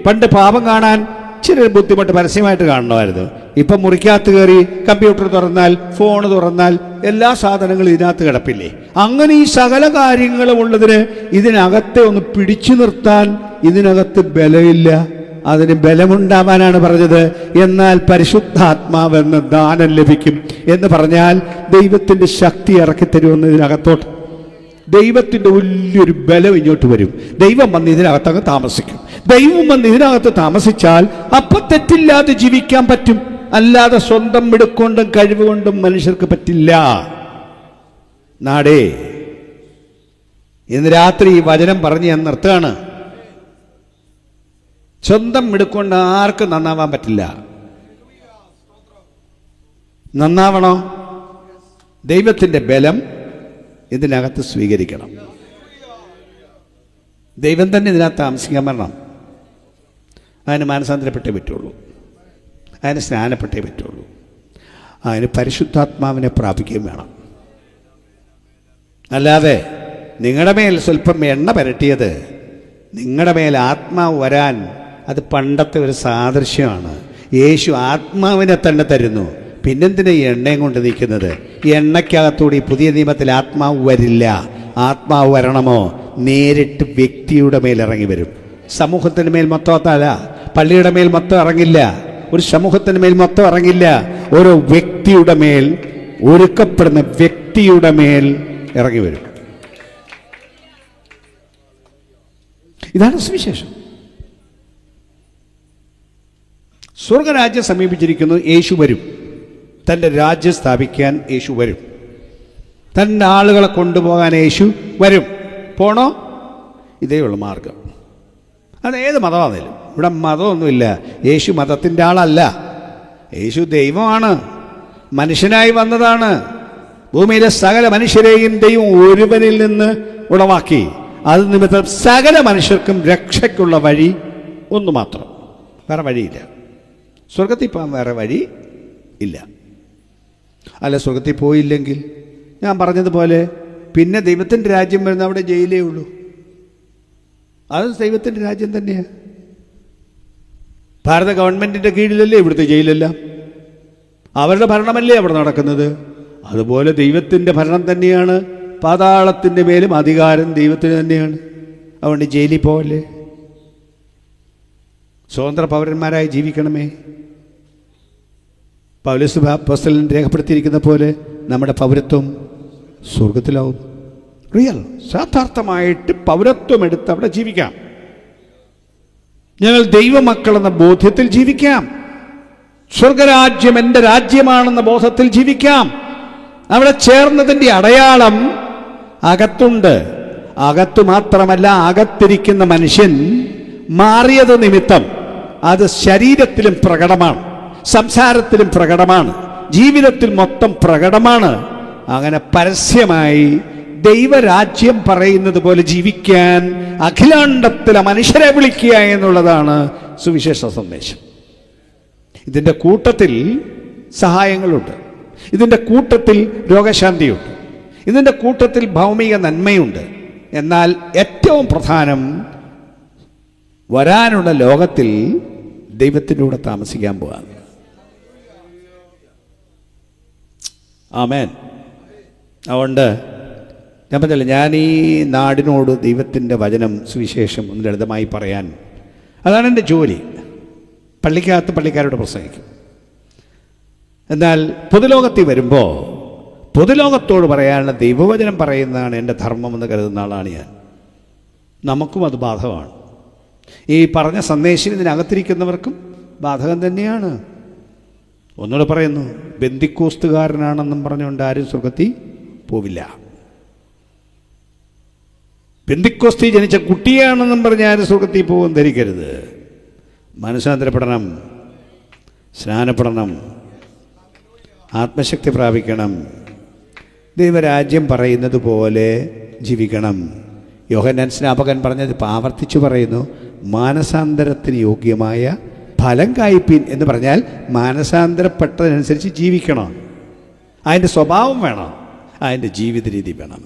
പണ്ട് പാപം കാണാൻ ഇച്ചിരി ബുദ്ധിമുട്ട് പരസ്യമായിട്ട് കാണണമായിരുന്നു. ഇപ്പം മുറിക്കകത്ത് കയറി കമ്പ്യൂട്ടർ തുറന്നാൽ, ഫോൺ തുറന്നാൽ എല്ലാ സാധനങ്ങളും ഇതിനകത്ത് കിടപ്പില്ലേ. അങ്ങനെ ഈ സകല കാര്യങ്ങളും ഉള്ളതിന് ഇതിനകത്തെ ഒന്ന് പിടിച്ചു നിർത്താൻ ഇതിനകത്ത് ബലമില്ല. അതിന് ബലമുണ്ടാവാനാണ് പറഞ്ഞത്. എന്നാൽ പരിശുദ്ധാത്മാവെന്ന ദാനം ലഭിക്കും എന്ന് പറഞ്ഞാൽ ദൈവത്തിൻ്റെ ശക്തി ഇറക്കി തരുമെന്ന് ഇതിനകത്തോട്ട് ദൈവത്തിൻ്റെ വലിയൊരു ബലം ഇങ്ങോട്ട് വരും. ദൈവം വന്ന് ഇതിനകത്തങ്ങ് താമസിക്കും. ദൈവം വന്ന് ഇതിനകത്ത് താമസിച്ചാൽ അപ്പം തെറ്റില്ലാതെ ജീവിക്കാൻ പറ്റും. അല്ലാതെ സ്വന്തം മിടുക്കൊണ്ടും കഴിവുകൊണ്ടും മനുഷ്യർക്ക് പറ്റില്ല. നാടേ, ഇന്ന് രാത്രി ഈ വചനം പറഞ്ഞ് ഞാൻ നിർത്തുകയാണ്. സ്വന്തം മിടുക്കൊണ്ട് ആർക്കും നന്നാവാൻ പറ്റില്ല. നന്നാവണോ? ദൈവത്തിൻ്റെ ബലം ഇതിനകത്ത് സ്വീകരിക്കണം. ദൈവം തന്നെ ഇതിനകത്ത് താമസിക്കാൻ വരണം. അതിന് മാനസാന്തരപ്പെട്ടേ പറ്റുള്ളൂ, അതിന് സ്നാനപ്പെട്ടേ പറ്റുള്ളൂ, അതിന് പരിശുദ്ധാത്മാവിനെ പ്രാപിക്കുകയും വേണം. അല്ലാതെ നിങ്ങളുടെ മേൽ സ്വല്പം എണ്ണ പുരട്ടിയത് നിങ്ങളുടെ മേൽ ആത്മാവ് വരാൻ അത് പണ്ടത്തെ ഒരു സാദൃശ്യമാണ്. യേശു ആത്മാവിനെ തന്നെ തരുന്നു. പിന്നെന്തിനാ ഈ എണ്ണയും കൊണ്ട് നിൽക്കുന്നത്? ഈ എണ്ണയ്ക്കകത്തൂടി പുതിയ നിയമത്തിൽ ആത്മാവ് വരില്ല. ആത്മാവ് വരണമോ? നേരിട്ട് വ്യക്തിയുടെ മേൽ ഇറങ്ങി വരും. സമൂഹത്തിന് മേൽ മൊത്തമല്ല, പള്ളിയുടെ മേൽ മൊത്തം ഇറങ്ങില്ല, ഒരു സമൂഹത്തിന് മേൽ മൊത്തം ഇറങ്ങില്ല. ഓരോ വ്യക്തിയുടെ മേൽ, ഒരുക്കപ്പെടുന്ന വ്യക്തിയുടെ മേൽ ഇറങ്ങി വരും. ഇതാണ് സുവിശേഷം. സ്വർഗരാജ്യം സമീപിച്ചിരിക്കുന്നു. യേശു വരും. തൻ്റെ രാജ്യം സ്ഥാപിക്കാൻ യേശു വരും. തൻ്റെ ആളുകളെ കൊണ്ടുപോകാൻ യേശു വരും. പോണോ? ഇതേ ഉള്ളു മാർഗം. അത് ഏത് മതമാണെങ്കിലും. ഇവിടെ മതമൊന്നുമില്ല. യേശു മതത്തിൻ്റെ ആളല്ല. യേശു ദൈവമാണ്, മനുഷ്യനായി വന്നതാണ്. ഭൂമിയിലെ സകല മനുഷ്യരെയും ദൈവം ഒരുവനിൽ നിന്ന് ഉളവാക്കി. അത് നിമിത്തം സകല മനുഷ്യർക്കും രക്ഷയ്ക്കുള്ള വഴി ഒന്ന് മാത്രം, വേറെ വഴിയില്ല. സ്വർഗത്തിൽ പോകാൻ വേറെ വഴി ഇല്ല. അല്ല, സ്വർഗത്തിൽ പോയില്ലെങ്കിൽ ഞാൻ പറഞ്ഞതുപോലെ പിന്നെ ദൈവത്തിൻ്റെ രാജ്യം വരുന്ന അവിടെ ജയിലേ ഉള്ളൂ. അത് ദൈവത്തിൻ്റെ രാജ്യം തന്നെയാണ്. ഭാരത ഗവൺമെൻറ്റിൻ്റെ കീഴിലല്ലേ ഇവിടുത്തെ ജയിലെല്ലാം? അവരുടെ ഭരണമല്ലേ അവിടെ നടക്കുന്നത്? അതുപോലെ ദൈവത്തിൻ്റെ ഭരണം തന്നെയാണ്. പാതാളത്തിൻ്റെ മേലും അധികാരം ദൈവത്തിന് തന്നെയാണ്. അതുകൊണ്ട് ജയിലിൽ പോവല്ലേ. സ്വതന്ത്ര പൗരന്മാരായി ജീവിക്കണമേ. പൗലോസ് അപ്പോസ്തലൻ രേഖപ്പെടുത്തിയിരിക്കുന്ന പോലെ നമ്മുടെ പൗരത്വം സ്വർഗത്തിലാവും. റിയൽ യഥാർത്ഥമായിട്ട് പൗരത്വം എടുത്ത് അവിടെ ജീവിക്കാം. ഞങ്ങൾ ദൈവമക്കളെന്ന ബോധ്യത്തിൽ ജീവിക്കാം. സ്വർഗരാജ്യം എൻ്റെ രാജ്യമാണെന്ന ബോധത്തിൽ ജീവിക്കാം. അവിടെ ചേർന്നതിൻ്റെ അടയാളം അകത്തുണ്ട്. അകത്തു മാത്രമല്ല, അകത്തിരിക്കുന്ന മനുഷ്യൻ മാറിയത് നിമിത്തം അത് ശരീരത്തിലും പ്രകടമാണ്, സംസാരത്തിലും പ്രകടമാണ്, ജീവിതത്തിൽ മൊത്തം പ്രകടമാണ്. അങ്ങനെ പരസ്യമായി ദൈവരാജ്യം പറയുന്നത് പോലെ ജീവിക്കാൻ അഖിലാണ്ടത്തിലെ മനുഷ്യരെ വിളിക്കുക എന്നുള്ളതാണ് സുവിശേഷ സന്ദേശം. ഇതിൻ്റെ കൂട്ടത്തിൽ സഹായങ്ങളുണ്ട്, ഇതിൻ്റെ കൂട്ടത്തിൽ രോഗശാന്തിയുണ്ട്, ഇതിൻ്റെ കൂട്ടത്തിൽ ഭൗമിക നന്മയുണ്ട്. എന്നാൽ ഏറ്റവും പ്രധാനം വരാനുള്ള ലോകത്തിൽ ദൈവത്തിൻ്റെ കൂടെ താമസിക്കാൻ പോകാം. ആമേൻ. അതുകൊണ്ട് ഞാൻ പറഞ്ഞില്ല, ഞാൻ ഈ നാടിനോട് ദൈവത്തിൻ്റെ വചനം സുവിശേഷം ഒന്ന് ലളിതമായി പറയാൻ, അതാണ് എൻ്റെ ജോലി. പള്ളിക്കകത്ത് പള്ളിക്കാരോട് പ്രസംഗിക്കും. എന്നാൽ പൊതുലോകത്തിൽ വരുമ്പോൾ പൊതുലോകത്തോട് പറയാനുള്ള ദൈവവചനം പറയുന്നതാണ് എൻ്റെ ധർമ്മമെന്ന് കരുതുന്ന ആളാണ് ഞാൻ. നമുക്കും അത് ബാധകമാണ്. ഈ പറഞ്ഞ സന്ദേശം ഇതിനകത്തിരിക്കുന്നവർക്കും ബാധകം തന്നെയാണ്. ഒന്നുകൂടെ പറയുന്നു, ബെന്തിക്കോസ്തുകാരനാണെന്നും പറഞ്ഞുകൊണ്ട് ആരും സ്വർഗത്തിൽ പോവില്ല. ബെന്തിക്കോസ്തി ജനിച്ച കുട്ടിയാണെന്നും പറഞ്ഞ് ആരും സ്വർഗത്തിൽ പോകും ധരിക്കരുത്. മനസ്സാന്തരപ്പെടണം, സ്നാനപ്പെടണം, ആത്മശക്തി പ്രാപിക്കണം, ദൈവരാജ്യം പറയുന്നത് പോലെ ജീവിക്കണം. യോഹന്നാൻ സ്നാപകൻ പറഞ്ഞത് ആവർത്തിച്ചു പറയുന്നു, മാനസാന്തരത്തിന് യോഗ്യമായ ഫലം കായ്പിൻ എന്ന് പറഞ്ഞാൽ മാനസാന്തരപ്പെട്ടതനുസരിച്ച് ജീവിക്കണം. അതിൻ്റെ സ്വഭാവം വേണം, അതിൻ്റെ ജീവിത രീതി വേണം.